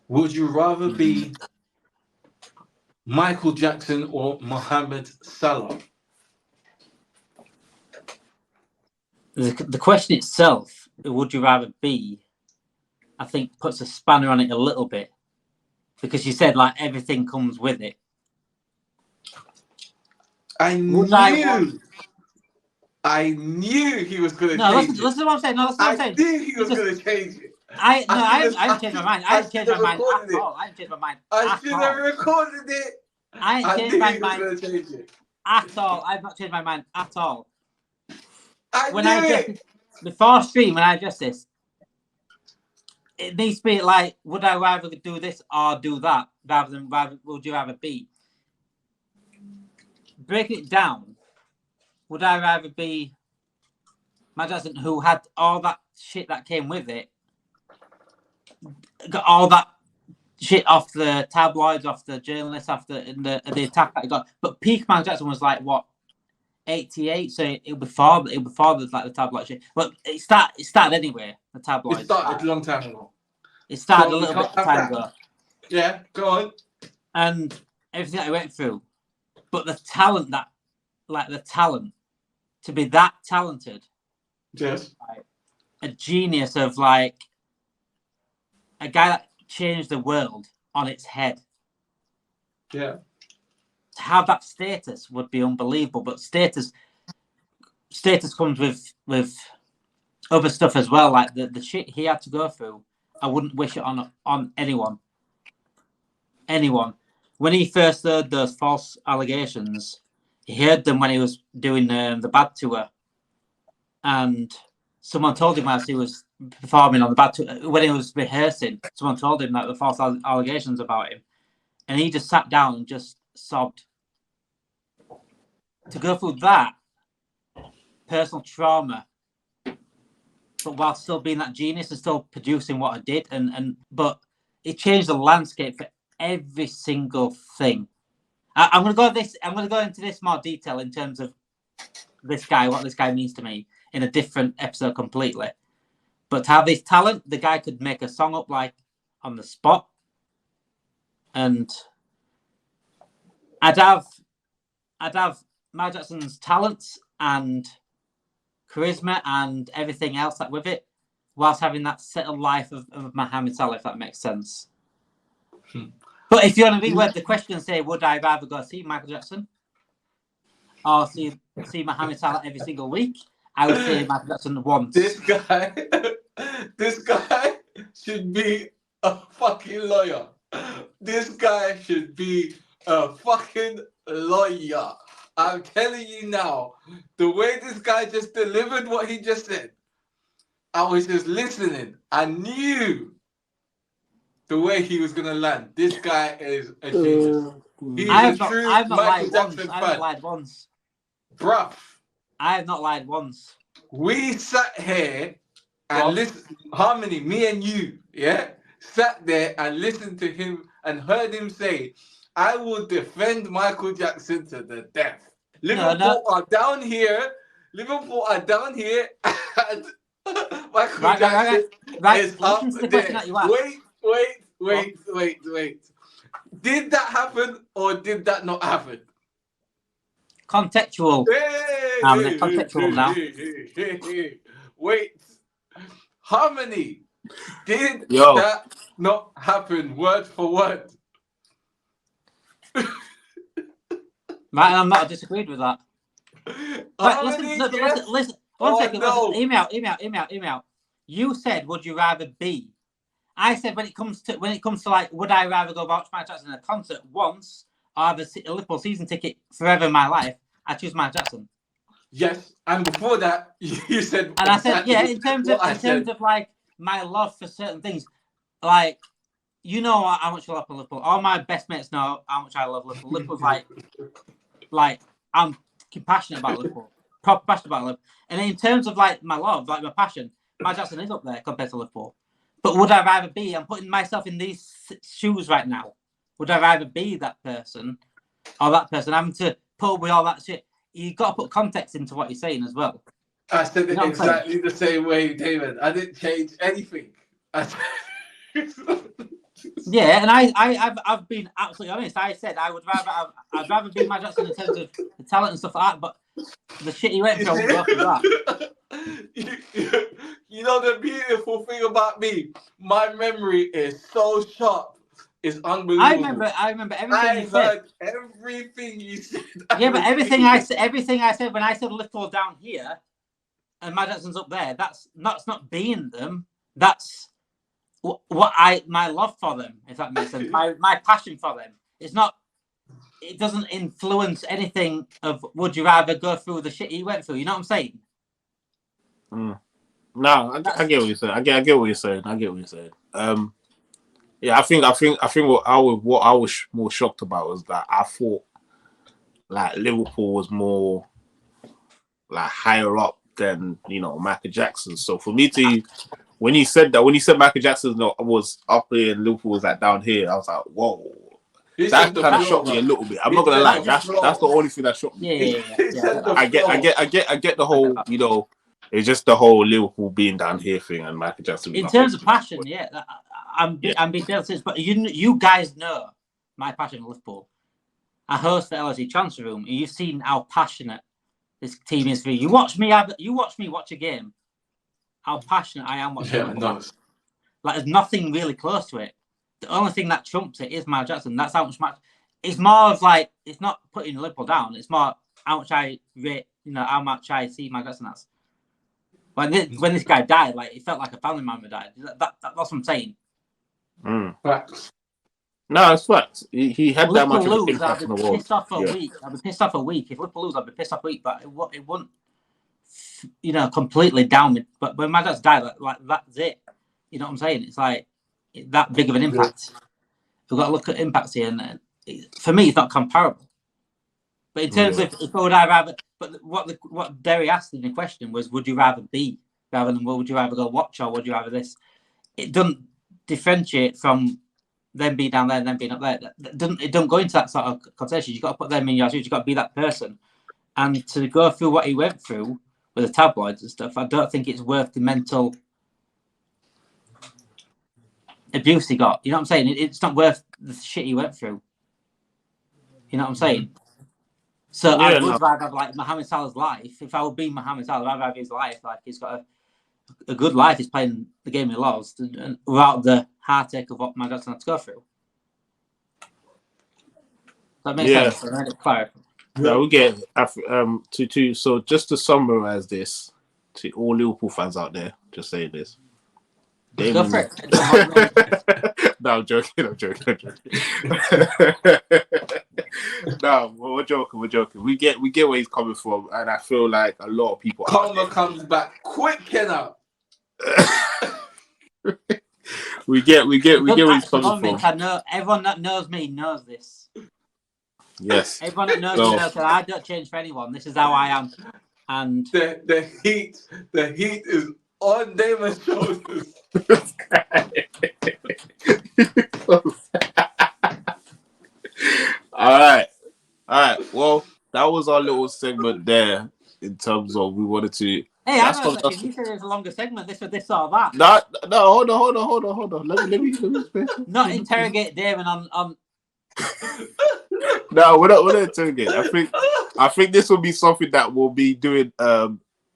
S2: Would you rather be Michael Jackson or Mohamed Salah?
S1: The question itself, would you rather be, I think puts a spanner on it a little bit, because you said like everything comes with it.
S2: I
S1: Would
S2: I knew he was going to
S1: No,
S2: change
S1: listen to what I'm saying. No, listen to what I'm saying.
S2: I knew he was going to change it.
S1: I haven't changed my mind. I haven't changed my mind
S2: recorded
S1: at all. I haven't changed my mind
S2: I
S1: at
S2: should have
S1: all.
S2: recorded it.
S1: I ain't
S2: I
S1: changed
S2: knew
S1: my
S2: he was
S1: mind
S2: going to change it.
S1: at all. I've not changed my mind at all.
S2: I
S1: When
S2: knew
S1: I address
S2: it.
S1: this, before stream, when I address this, it needs to be like, would I rather do this or do that, rather than would you rather be? Breaking it down, would I rather be Matt Jackson, who had all that shit that came with it, got all that shit off the tabloids, off the journalists, after the attack that he got. But peak Michael Jackson was like what, 88? So it'll be before the like the tabloid shit. But it started anyway. The tabloids.
S2: It started a long time ago.
S1: It started
S2: So
S1: a little bit of time ago.
S2: Yeah, go on.
S1: And everything that I went through, but the talent to be that talented,
S2: Yes.
S1: like, a genius of like a guy that changed the world on its head.
S2: Yeah.
S1: To have that status would be unbelievable, but status comes with other stuff as well, like the shit he had to go through. I wouldn't wish it on anyone. When he first heard those false allegations, he heard them when he was doing the Bad Tour, and someone told him as he was performing on the Bad Tour, when he was rehearsing, someone told him that the false allegations about him, and he just sat down and just sobbed. To go through that personal trauma, but while still being that genius and still producing what I did, but it changed the landscape for every single thing. I'm going to go into this more detail in terms of this guy, what this guy means to me in a different episode completely. But to have this talent, the guy could make a song up like on the spot, and I'd have Michael Jackson's talents and charisma and everything else that with it, whilst having that settled life of Mohamed Salah, if that makes sense. But if you want to reword the question and say, would I rather go see Michael Jackson or see Mohamed Salah every single week, I would say Michael Jackson once.
S2: This guy should be a fucking lawyer. This guy should be a fucking lawyer. I'm telling you now, the way this guy just delivered what he just said, I was just listening. I knew the way he was going to land. This guy is a genius. He's a true Michael Jackson fan.
S1: I haven't lied once.
S2: Bruv.
S1: I have not lied once.
S2: We sat here and listened, Harmony, me and you, yeah, sat there and listened to him and heard him say, I will defend Michael Jackson to the death. Liverpool are down here. And Michael Jackson is up there. Wait. Did that happen or did that not happen?
S1: Contextual. Contextual now.
S2: Wait. Harmony. Did that not happen word for word?
S1: Right, I'm not disagreed with that. Right, listen. One second.
S2: No.
S1: Hear me out. You said, would you rather be? I said, when it comes to like, would I rather go watch Michael Jackson in a concert once or have a Liverpool season ticket forever in my life? I choose Michael Jackson.
S2: Yes, and before that, you said.
S1: And I said, yeah, in terms of like my love for certain things, like, you know how much I love Liverpool. All my best mates know how much I love Liverpool. Liverpool's like I'm passionate about Liverpool. Proper passionate about Liverpool. And in terms of like my love, like my passion, my Jackson is up there compared to Liverpool. But would I rather be? I'm putting myself in these shoes right now. Would I rather be that person or that person? Having to put up with all that shit. You got to put context into what you're saying as well.
S2: I said it
S1: You know
S2: exactly the same way, Damon. I didn't change anything.
S1: Yeah, and I've been absolutely honest. I said I'd rather be my Jackson in terms of the talent and stuff like that, but the shit he went through, I wouldn't go through that.
S2: You know the beautiful thing about me? My memory is so sharp. It's unbelievable.
S1: I remember everything
S2: I
S1: you said.
S2: heard everything you said.
S1: Yeah, but everything I said when I said Liverpool down here and my Jackson's up there, that's not being them. That's my love for them, if that makes sense. My passion for them. It's not. It doesn't influence anything of would you rather go through the shit he went through. You know what I'm saying?
S3: No, I get what you're saying. I get what you're saying. I get what you're saying. Yeah, I think what I was more shocked about was that I thought like Liverpool was more like higher up than Michael Jackson. So for me to when you said Michael Jackson was up here and Liverpool was like down here, I was like, whoa. That kind of shocked me a little bit. I'm not gonna lie. That's the only thing that shocked me.
S1: Yeah.
S3: I get the whole, it's just the whole Liverpool being down here thing and Michael Jackson.
S1: In terms of passion, yeah, I'm being dead serious, but you guys know my passion for Liverpool. I host the LSE Transfer Room, and you've seen how passionate this team is for you. You watch me watch a game. How passionate I am watching Liverpool. Like there's nothing really close to it. The only thing that trumps it is Michael Jackson. That's how much it's more of like it's not putting Liverpool down. It's more how much I rate, how much I see Michael Jackson as. When this guy died, like it felt like a family member died. That's what I'm saying.
S2: Facts.
S3: No, it's facts. He had that much
S1: Liverpool
S3: of an impact in the world.
S1: Pissed off for a week. I'd be pissed off a week. If Liverpool lose, I'd be pissed off a week. But it wouldn't, completely down me. But when my dad's died, like that's it. You know what I'm saying? It's like that big of an impact. We've got to look at impacts here, and for me, it's not comparable. But in terms of if I would rather, but what Derry asked in the question was, would you rather be rather than would you rather go watch or would you rather this? It doesn't differentiate from them being down there and them being up there. It don't go into that sort of conversation. You've got to put them in your shoes. You've got to be that person. And to go through what he went through with the tabloids and stuff, I don't think it's worth the mental abuse he got. You know what I'm saying? It's not worth the shit he went through. You know what I'm saying? So I would rather have like Mohamed Salah's life. If I would be Mohamed Salah, I'd rather have his life. Like he's got a good life. He's playing the game he loves, and without the heartache of what my Jackson had to go through. That makes sense. I made it clear.
S3: No, we get so just to summarize this to all Liverpool fans out there, just saying this. Damon...
S1: Go for it.
S3: No, I'm joking. No, we're joking. We get where he's coming from, and I feel like a lot of people.
S2: Karma comes back quick, Kenna.
S3: we get where he's coming from.
S1: I know everyone that knows me knows this.
S3: Yes.
S1: Everyone that knows me knows that I don't change for anyone. This is how I am. And
S2: the heat is on Damon's shoulders.
S3: All right. Well, that was our little segment there in terms of we wanted to.
S1: Hey, I know that you said it was a longer segment. This or that.
S3: No. Hold on. Let me
S1: not interrogate Damon on.
S3: No, we're not interrogating. I think this will be something that we'll be doing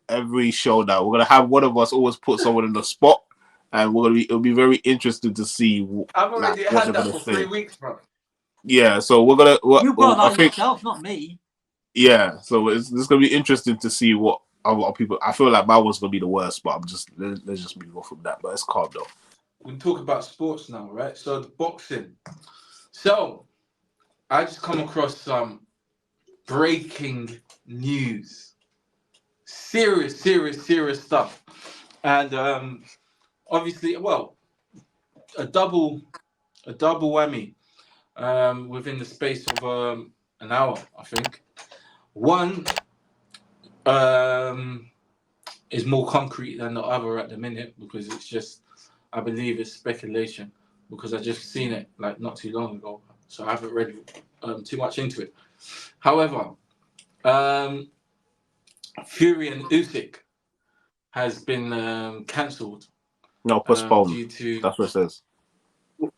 S3: every show now. We're gonna have one of us always put someone in the spot, and it'll be very interesting to see.
S2: I've already had that for 3 weeks, bro.
S3: Yeah, so we're gonna.
S1: You brought that yourself, not me.
S3: Yeah, so it's gonna be interesting to see what other people. I feel like my one's gonna be the worst, but let's just move on from that. But it's calm though.
S2: We talk about sports now, right? So the boxing. So I just come across some breaking news. Serious stuff. And obviously, a double a double whammy within the space of an hour, I think. One is more concrete than the other at the minute because it's just, I believe it's speculation because I just seen it like not too long ago, so I haven't read too much into it. However, Fury and Usyk has been cancelled.
S3: No, postponed.
S2: Due to,
S3: That's what it says.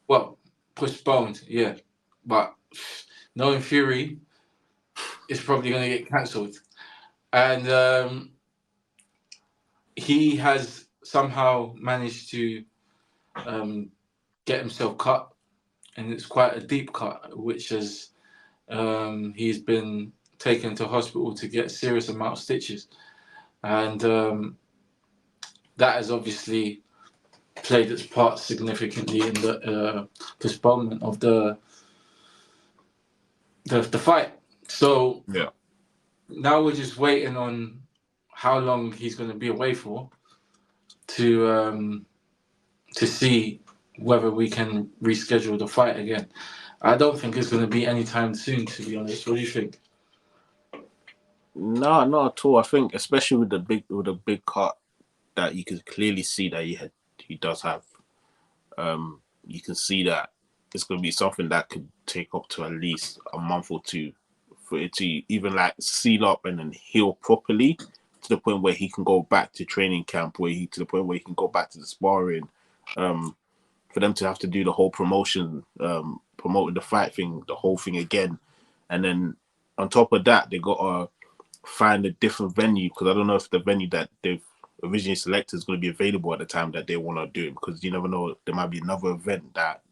S2: well, postponed, yeah. But knowing Fury, it's probably going to get cancelled. And he has somehow managed to get himself cut. And it's quite a deep cut, which has he's been taken to hospital to get a serious amount of stitches. And that has obviously played its part significantly in the postponement of the fight. So
S3: Yeah.
S2: now we're just waiting on how long he's going to be away for to see whether we can reschedule the fight again. I don't think it's going to be anytime soon, to be honest. What do you think?
S3: No, not at all. I think, especially with the big cut that you can clearly see that he does have. You can see that it's going to be something that could take up to at least a month or two for it to even like seal up and then heal properly to the point where he can go back to training camp, to the point where he can go back to the sparring. For them to have to do the whole promoting the fight thing, the whole thing again, and then on top of that, they got to find a different venue because I don't know if the venue that they've originally selected is going to be available at the time that they want to do it, because you never know, there might be another event that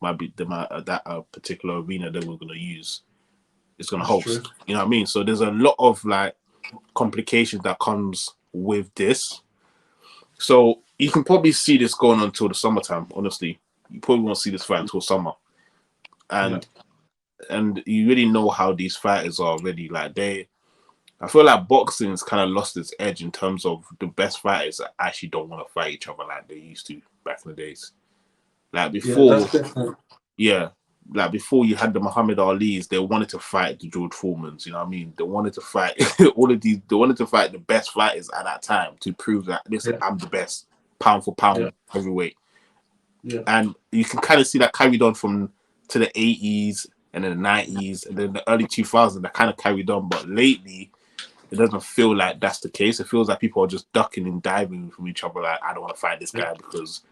S3: might be that particular arena that we're going to use is going to host.
S2: True.
S3: You know what I mean? So there's a lot of like complications that comes with this. So you can probably see this going on until the summertime. Honestly, you probably won't see this fight until summer, and you really know how these fighters are already. Like I feel like boxing's kind of lost its edge in terms of the best fighters that actually don't want to fight each other like they used to back in the days. Like before, like before you had the Muhammad Ali's, they wanted to fight the George Foremans. You know what I mean? They wanted to fight all of these. They wanted to fight the best fighters at that time to prove that listen, I'm the best pound for pound heavyweight.
S2: Yeah.
S3: And you can kind of see that carried on to the 80s and then the 90s and then the early 2000s. That kind of carried on, but lately it doesn't feel like that's the case. It feels like people are just ducking and diving from each other. Like, I don't want to fight this guy because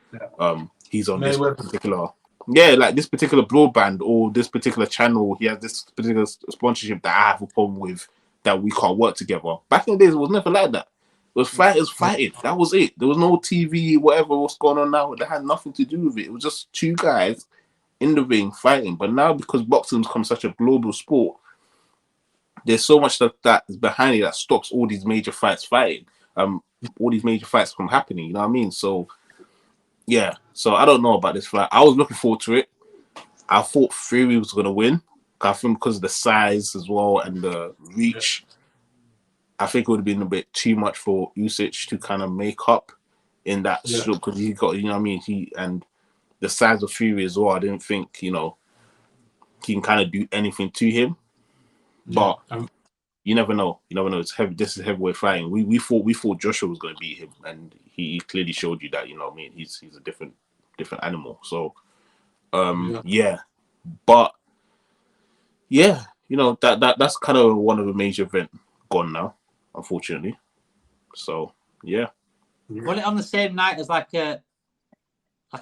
S3: he's on this particular. Yeah, like this particular broadband or this particular channel, he has this particular sponsorship that I have a problem with, that we can't work together. Back in the days, it was never like that. It was fighters fighting. That was it. There was no TV, whatever, what's going on now. That had nothing to do with it. It was just two guys in the ring fighting. But now, because boxing's become such a global sport, there's so much stuff that is behind it that stops all these major fights fighting. All these major fights from happening. You know what I mean? So, yeah. So I don't know about this fight. I was looking forward to it. I thought Fury was going to win. I think because of the size as well and the reach, I think it would have been a bit too much for Usyk to kind of make up in that slope, because he got, you know what I mean? And the size of Fury as well, I didn't think, he can kind of do anything to him. But you never know. You never know. It's heavy. This is heavyweight fighting. We thought Joshua was going to beat him, and he clearly showed you that. You know what I mean? He's a different animal. So, yeah. But yeah, that's kind of one of the major events gone now, unfortunately. So yeah.
S1: Was it on the same night as like a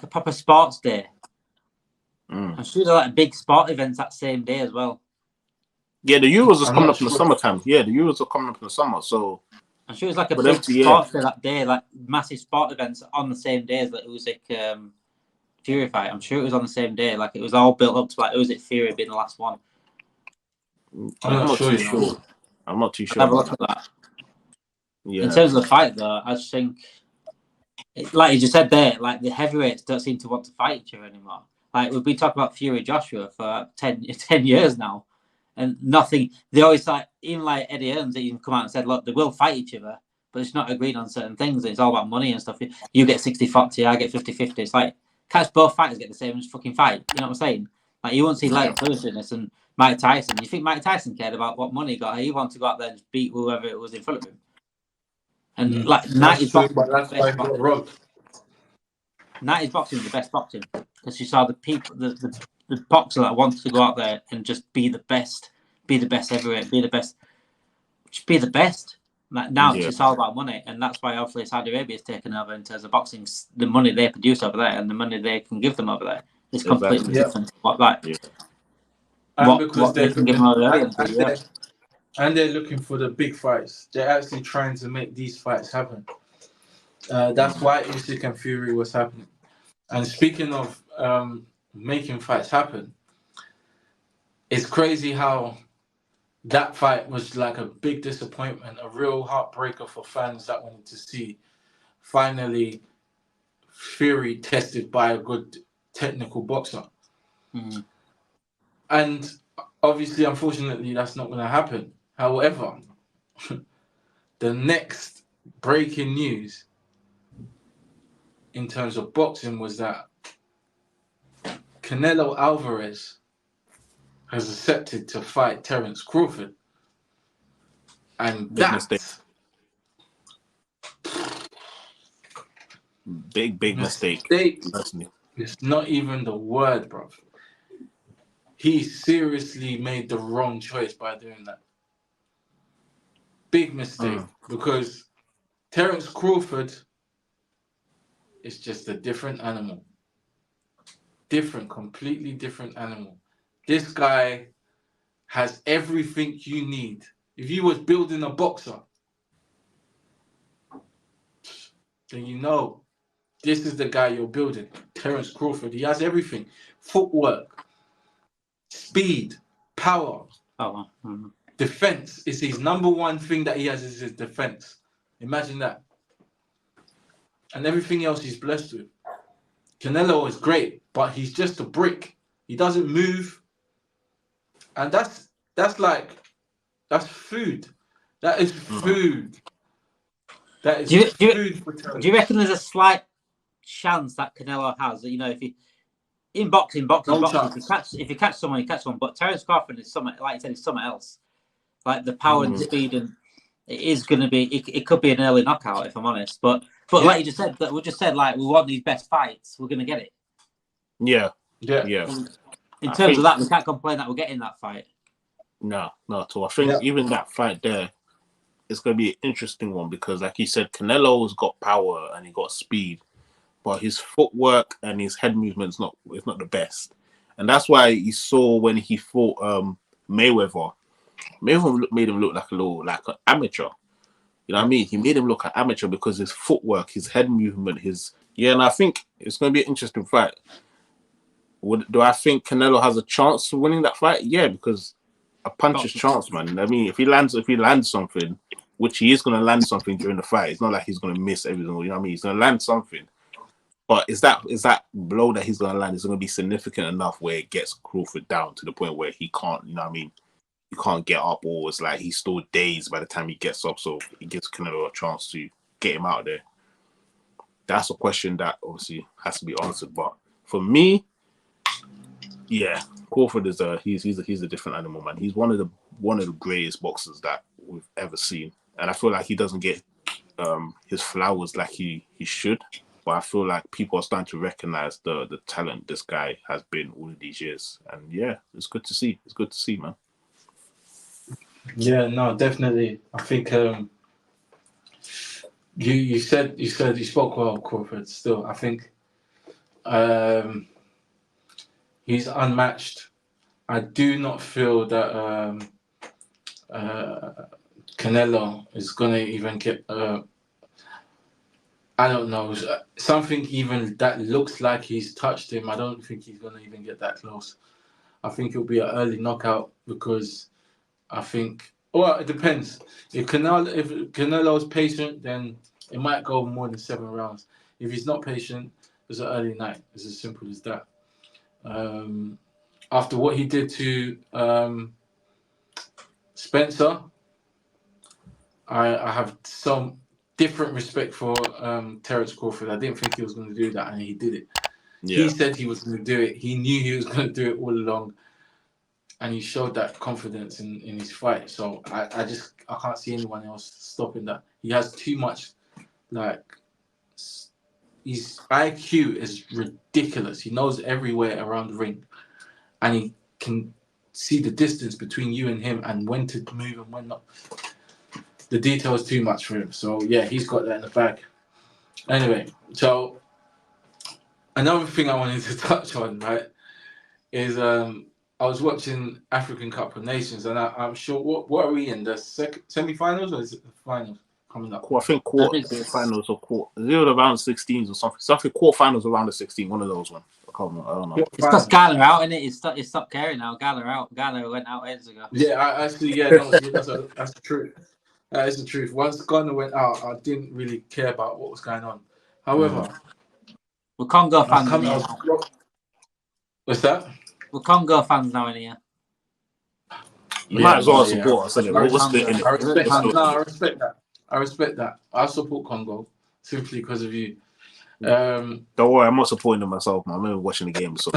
S1: proper sports day? I'm sure there are like big sport events that same day as well.
S3: Yeah, the Euros are coming up in the summertime. Yeah, the Euros are coming up in the summer. So
S1: I'm sure it's like a big sports day that day, like massive sport events on the same day as like Usyk Fury fight. I'm sure it was on the same day. Like it was all built up to like Usyk Fury being the last one.
S3: I'm not too sure. I'm not too sure.
S1: Have a look at that.
S3: Yeah.
S1: In terms of the fight, though, I just think, like you just said there, like the heavyweights don't seem to want to fight each other anymore. Like we've been talking about Fury Joshua for 10 years now, and nothing. They always like, even like Eddie Hearns, even come out and said, look, they will fight each other, but it's not agreed on certain things. It's all about money and stuff. You get 60-40, I get 50-50. It's like catch both fighters get the same fucking fight. You know what I'm saying? Like you won't see Lennox Lewis in this and Mike Tyson. You think Mike Tyson cared about what money he got? He wanted to go out there and just beat whoever it was in front of him. And like
S2: That's
S1: 90s
S2: true,
S1: boxing,
S2: but that's why he got robbed.
S1: 90s boxing was the best boxing because you saw the people, the boxer that wanted to go out there and just be the best heavyweight, be the best, just be the best. Like now it's just all about money, and that's why obviously Saudi Arabia is taken over in terms of boxing. The money they produce over there and the money they can give them over there is completely different. What like
S2: and because
S1: what they can give them over there.
S2: And they're looking for the big fights. They're actually trying to make these fights happen. That's why Usyk and Fury was happening. And speaking of making fights happen, it's crazy how that fight was like a big disappointment, a real heartbreaker for fans that wanted to see finally Fury tested by a good technical boxer. And obviously, unfortunately, that's not going to happen. However, the next breaking news in terms of boxing was that Canelo Alvarez has accepted to fight Terence Crawford. And
S3: big mistake. Big mistake. Personally.
S2: It's not even the word, bro. He seriously made the wrong choice by doing that. Big mistake. Because Terence Crawford is just a different animal. Completely different animal. This guy has everything you need. If you was building a boxer, then you know this is the guy you're building. Terence Crawford. He has everything. Footwork, speed, power, defense is his number one thing that he has is his defense. Imagine that. And everything else he's blessed with. Canelo is great, but he's just a brick. He doesn't move. And that's food. That is food. That is food for Terence.
S1: Do you reckon there's a slight chance that Canelo has? You know, if he in boxing, if you catch someone, you catch someone. But Terence Crawford is something, like you said, is something else. Like the power and speed, and it is going to be. It could be an early knockout, if I'm honest. But like you just said, that we just said, like we want these best fights, we're going to get it.
S3: Yeah.
S1: In terms of that, we can't complain that we're getting that fight.
S3: No, not at all. I think even that fight there, it's going to be an interesting one because, like you said, Canelo's got power and he got speed, but his footwork and his head movement's not the best, and that's why you saw when he fought Mayweather. Mayweather made him look like an amateur. You know what I mean? He made him look like an amateur because his footwork, his head movement, and I think it's going to be an interesting fight. Do I think Canelo has a chance of winning that fight? Yeah, because a puncher's chance, man. I mean, if he lands something, which he is going to land something during the fight, it's not like he's going to miss everything. You know what I mean? He's going to land something. But is that blow that he's going to land is going to be significant enough where it gets Crawford down to the point where he can't, you know what I mean? He can't get up, or it's like he's still dazed by the time he gets up. So it gives Canelo a chance to get him out of there. That's a question that obviously has to be answered. But for me, yeah, Crawford is he's a different animal, man. He's one of the greatest boxers that we've ever seen, and I feel like he doesn't get his flowers like he should. But I feel like people are starting to recognize the talent this guy has been all of these years, and yeah, it's good to see. It's good to see, man.
S2: Yeah, no, definitely. I think you spoke well, Crawford. Still, I think he's unmatched. I do not feel that Canelo is gonna even get. I don't know, something even that looks like he's touched him. I don't think he's gonna even get that close. I think it'll be an early knockout because I think. Well, it depends. If Canelo's patient, then it might go more than 7 rounds. If he's not patient, it's an early night. It's as simple as that. After what he did to Spencer, I have some different respect for Terence Crawford. I didn't think he was going to do that, and he did it. He said he was going to do it. He knew he was going to do it all along, and he showed that confidence in his fight. So I can't see anyone else stopping that. He has too much, like, his IQ is ridiculous. He knows everywhere around the ring, and he can see the distance between you and him and when to move and when not. The detail is too much for him. So yeah, he's got that in the bag. Anyway, so another thing I wanted to touch on, right, is I was watching African Cup of Nations, and I'm sure what are we in, the semi-finals, or is it the finals coming up?
S3: I think quarter-finals or zero around 16s or something. Something quarter-finals around the 16. One of those ones. I don't know.
S1: It's because Ghana out, isn't it? It's stopped caring now. Ghana out. Ghana went out ages ago.
S2: Yeah, that's the truth. That is the truth. Once Ghana went out, I didn't really care about what was going on. However,
S1: we're Congo fans in here.
S2: What's that?
S1: We're Congo fans now in here.
S3: You might as well support us.
S2: I respect that. I support Congo simply because of you.
S3: Don't worry, I'm not supporting them myself, man. I'm only watching the game, so.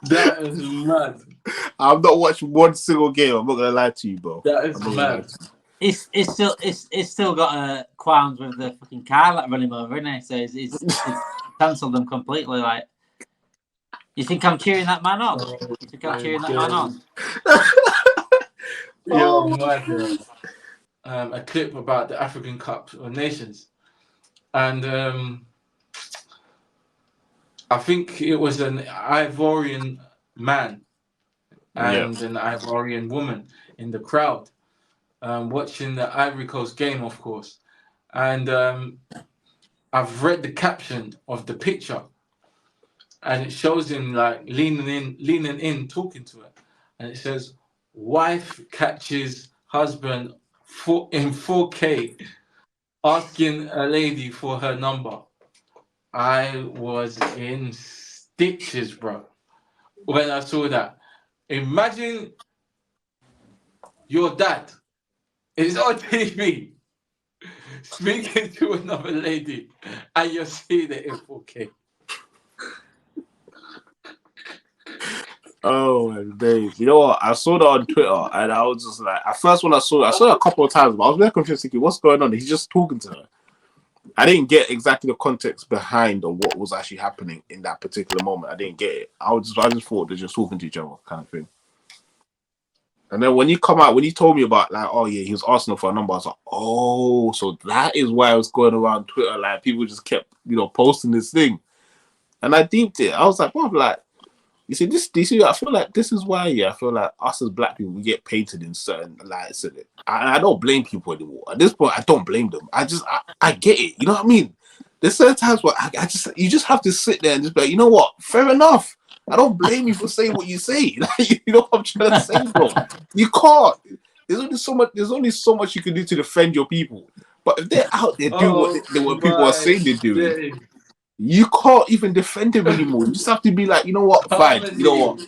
S2: That is mad.
S3: I'm not watching one single game. I'm not gonna lie to you, bro.
S2: That is mad.
S1: It's still got qualms with the fucking car that run him over, isn't it? So it's cancelled them completely. Like, you think I'm cheering that man on? You think I'm cheering that man on?
S2: A clip about the African Cup of Nations, and I think it was an Ivorian man and an Ivorian woman in the crowd watching the Ivory Coast game, of course. And I've read the caption of the picture, and it shows him like leaning in, talking to her, and it says, "Wife catches husband in 4K asking a lady for her number." I was in stitches, bro, when I saw that. Imagine your dad is on TV speaking to another lady and you're seeing it in 4K.
S3: Oh my days. You know what? I saw that on Twitter and I was just like, at first when I saw it a couple of times, but I was very confused thinking, what's going on? He's just talking to her. I didn't get exactly the context behind or what was actually happening in that particular moment. I didn't get it. I just thought they're just talking to each other kind of thing. And then when you told me about like, oh yeah, he was asking for a number, I was like, oh, so that is why I was going around Twitter. Like people just kept, posting this thing. And I deeped it. I was like, well, like, you see, I feel like this is why, I feel like us as black people, we get painted in certain lights. I don't blame people anymore. At this point, I don't blame them. I get it. You know what I mean? There's certain times where you just have to sit there and just be like, you know what? Fair enough. I don't blame you for saying what you say. You know what I'm trying to say, bro? You can't. There's only so much you can do to defend your people. But if they're out there doing what people are saying they're doing, you can't even defend them anymore. You just have to be like, you know what? Fine. You know what?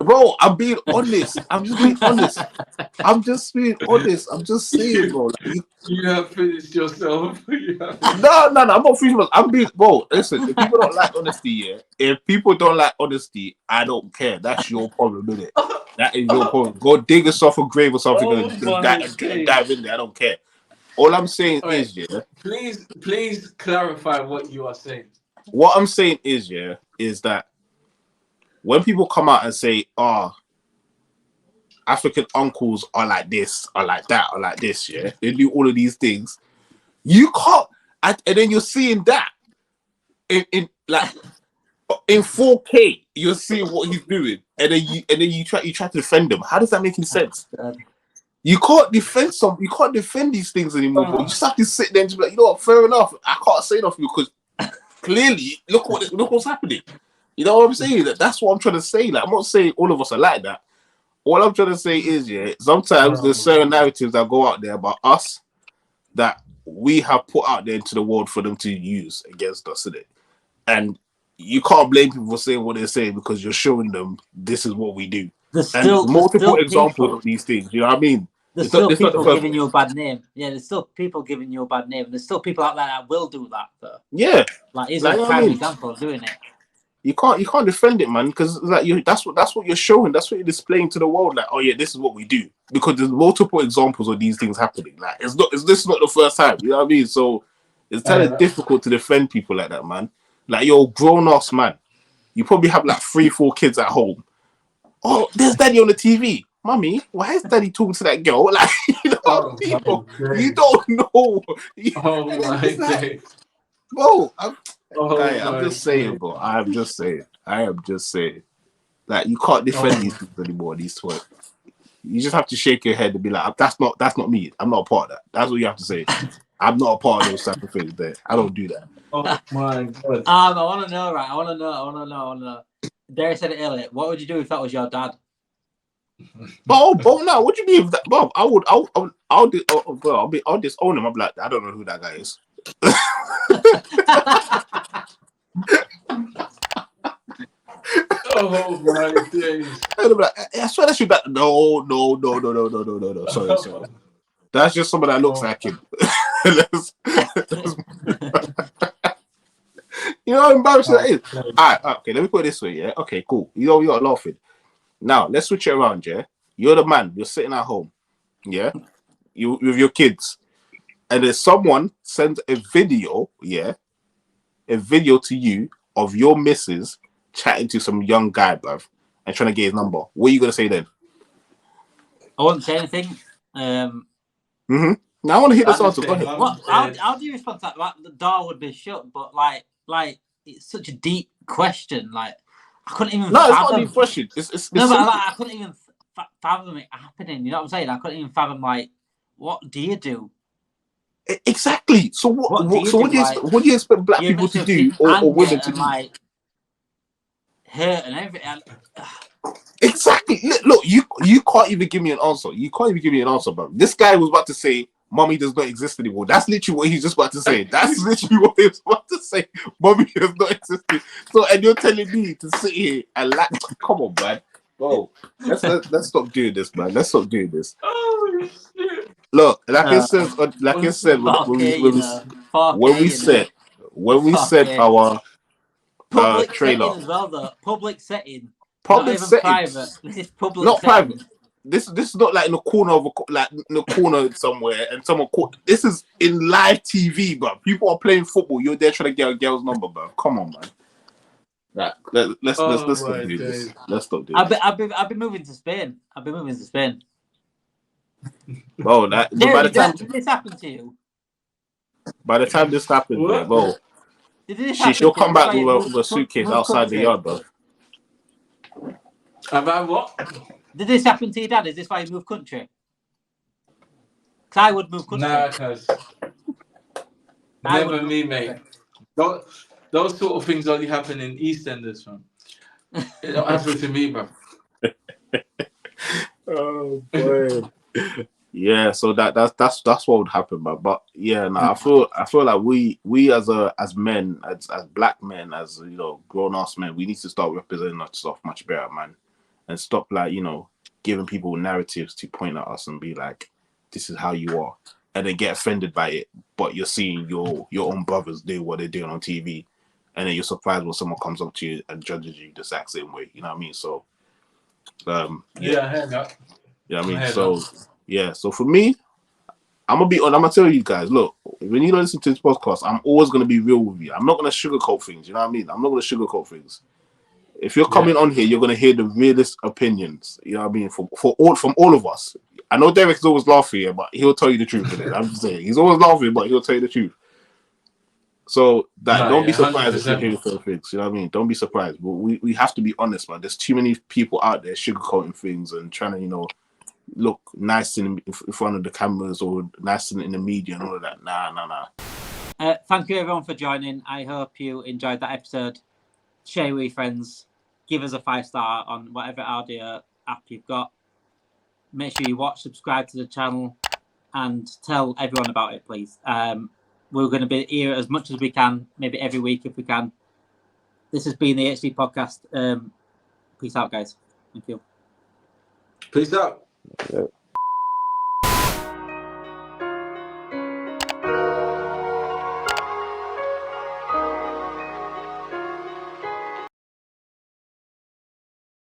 S3: Bro, I'm being honest. I'm just being honest. I'm just saying, bro. Like,
S2: you have finished yourself.
S3: No, I'm not finished myself. I'm being, bro, listen, if people don't like honesty, I don't care. That's your problem, isn't it? That is your problem. Go dig yourself a grave or something and dive in there. I don't care. All I'm saying is,
S2: Please clarify what you are saying.
S3: What I'm saying is that when people come out and say, African uncles are like this, or like that, or like this, they do all of these things. You can't, and then you're seeing that in 4K. You're seeing what he's doing, and then you try to defend him. How does that make any sense? You can't defend You can't defend these things anymore. But you just have to sit there and just be like, you know what? Fair enough. I can't say enough because clearly, look what's happening. You know what I'm saying? That's what I'm trying to say. Like, I'm not saying all of us are like that. All I'm trying to say is, sometimes there's certain narratives that go out there about us that we have put out there into the world for them to use against us, isn't it? And you can't blame people for saying what they're saying because you're showing them this is what we do. There's multiple examples of these things. You know what I mean?
S1: There's still people giving you a bad name. Yeah, there's still people giving you a bad name. There's still people out there that will do that. Though.
S3: Yeah,
S1: like he's a prime example of doing it.
S3: You can't defend it, man, because like that's what you're showing. That's what you're displaying to the world. Like, oh yeah, this is what we do. Because there's multiple examples of these things happening. Like, this is not the first time. You know what I mean? So it's kind of difficult to defend people like that, man. Like, you're a grown ass man. You probably have like 3-4 kids at home. Oh, there's daddy on the TV. Mommy, why is daddy talking to that girl? Like, you know, people, you don't know.
S2: My day.
S3: Bro, I'm just saying, bro. I am just saying. Like, you can't defend these people anymore. These twerk. You just have to shake your head and be like, "That's not me. I'm not a part of that." That's what you have to say. I'm not a part of those type of things. There, I don't do that.
S2: Oh my god.
S1: I want to know, right? I want to know. Derek said it earlier. What would you do if that was your dad?
S3: Oh, no. What do you mean? If that, Bob, I'll disown him. I'm like, I don't know who that guy is.
S2: Oh my days!
S3: I swear that's your dad. No. Sorry. That's just someone that looks like him. You know how embarrassing that is? All right, okay, let me put it this way, yeah? Okay, cool. You know, you're laughing. Now, let's switch it around, yeah? You're the man. You're sitting at home, yeah? You with your kids. And then someone sends a video, yeah? A video to you of your missus chatting to some young guy, bruv, and trying to get his number. What are you going to say then?
S1: I won't say anything.
S3: Now, I want to hear this answer. Go ahead.
S1: How do you respond to that? The door would be shut, but like it's such a deep question. Like I couldn't even.
S3: No, it's not a deep question. It's
S1: no, but I couldn't even fathom it happening. You know what I'm saying? I couldn't even fathom like, what do you do?
S3: Exactly. So what do you expect black people to do or women to do?
S1: Like hurt and everything.
S3: Exactly. Look, you can't even give me an answer. You can't even give me an answer, bro. This guy was about to say, "Mommy does not exist anymore." That's literally what he's just about to say. That's literally what he was about to say. Mommy does not exist. So, and you're telling me to sit here and like, come on, man. Bro, let's stop doing this, man. Let's stop doing this.
S2: Oh shit!
S3: Look, like I said, when we said our
S1: public
S3: trailer
S1: as well, though. Public setting.
S3: Public settings.
S1: Private. This is public.
S3: Not
S1: setting.
S3: private. This is not like in the corner of in the corner somewhere, and someone called. This is in live TV, bro. People are playing football. You're there trying to get a girl's number, bro. Come on, man. Right. Let's stop doing this. Let's stop doing this.
S1: I've been moving to Spain.
S3: Bro, by the time
S1: did this happen to you?
S3: By the time this happens, bro, she'll come back with a suitcase outside the yard, bro.
S2: About what?
S1: Did this happen to your dad? Is this why you moved country? Because I would move country.
S2: Nah, cuz. Never me, mate. Those sort of things only happen in EastEnders, fam. It don't happen to me, bro.
S3: Oh boy. Yeah, so that's what would happen, man. But yeah, I feel like we as men, as black men, as grown ass men, we need to start representing ourselves much better, man, and stop giving people narratives to point at us and be like, this is how you are, and then get offended by it. But you're seeing your own brothers do what they're doing on TV, and then you're surprised when someone comes up to you and judges you the exact same way. You know what I mean? So,
S2: I heard that.
S3: Yeah, I mean, so. Yeah, so for me, I'm gonna tell you guys, look, when you listen to this podcast, I'm always gonna be real with you. I'm not gonna sugarcoat things, you know what I mean? I'm not gonna sugarcoat things. If you're coming on here, you're gonna hear the realest opinions, you know what I mean, from all of us. I know Derek's always laughing here, but he'll tell you the truth today. I'm just saying, he's always laughing, but he'll tell you the truth. So don't be surprised if you hear certain things, you know what I mean? Don't be surprised. But we have to be honest, man. There's too many people out there sugarcoating things and trying to, look nice in front of the cameras or nice in the media and all of that. Nah.
S1: Thank you everyone for joining. I hope you enjoyed that episode. Share with your friends. Give us a 5-star on whatever audio app you've got. Make sure you watch, subscribe to the channel, and tell everyone about it, please. We're going to be here as much as we can, maybe every week if we can. This has been the HD podcast. Peace out, guys. Thank you.
S2: Peace out.
S3: Yeah.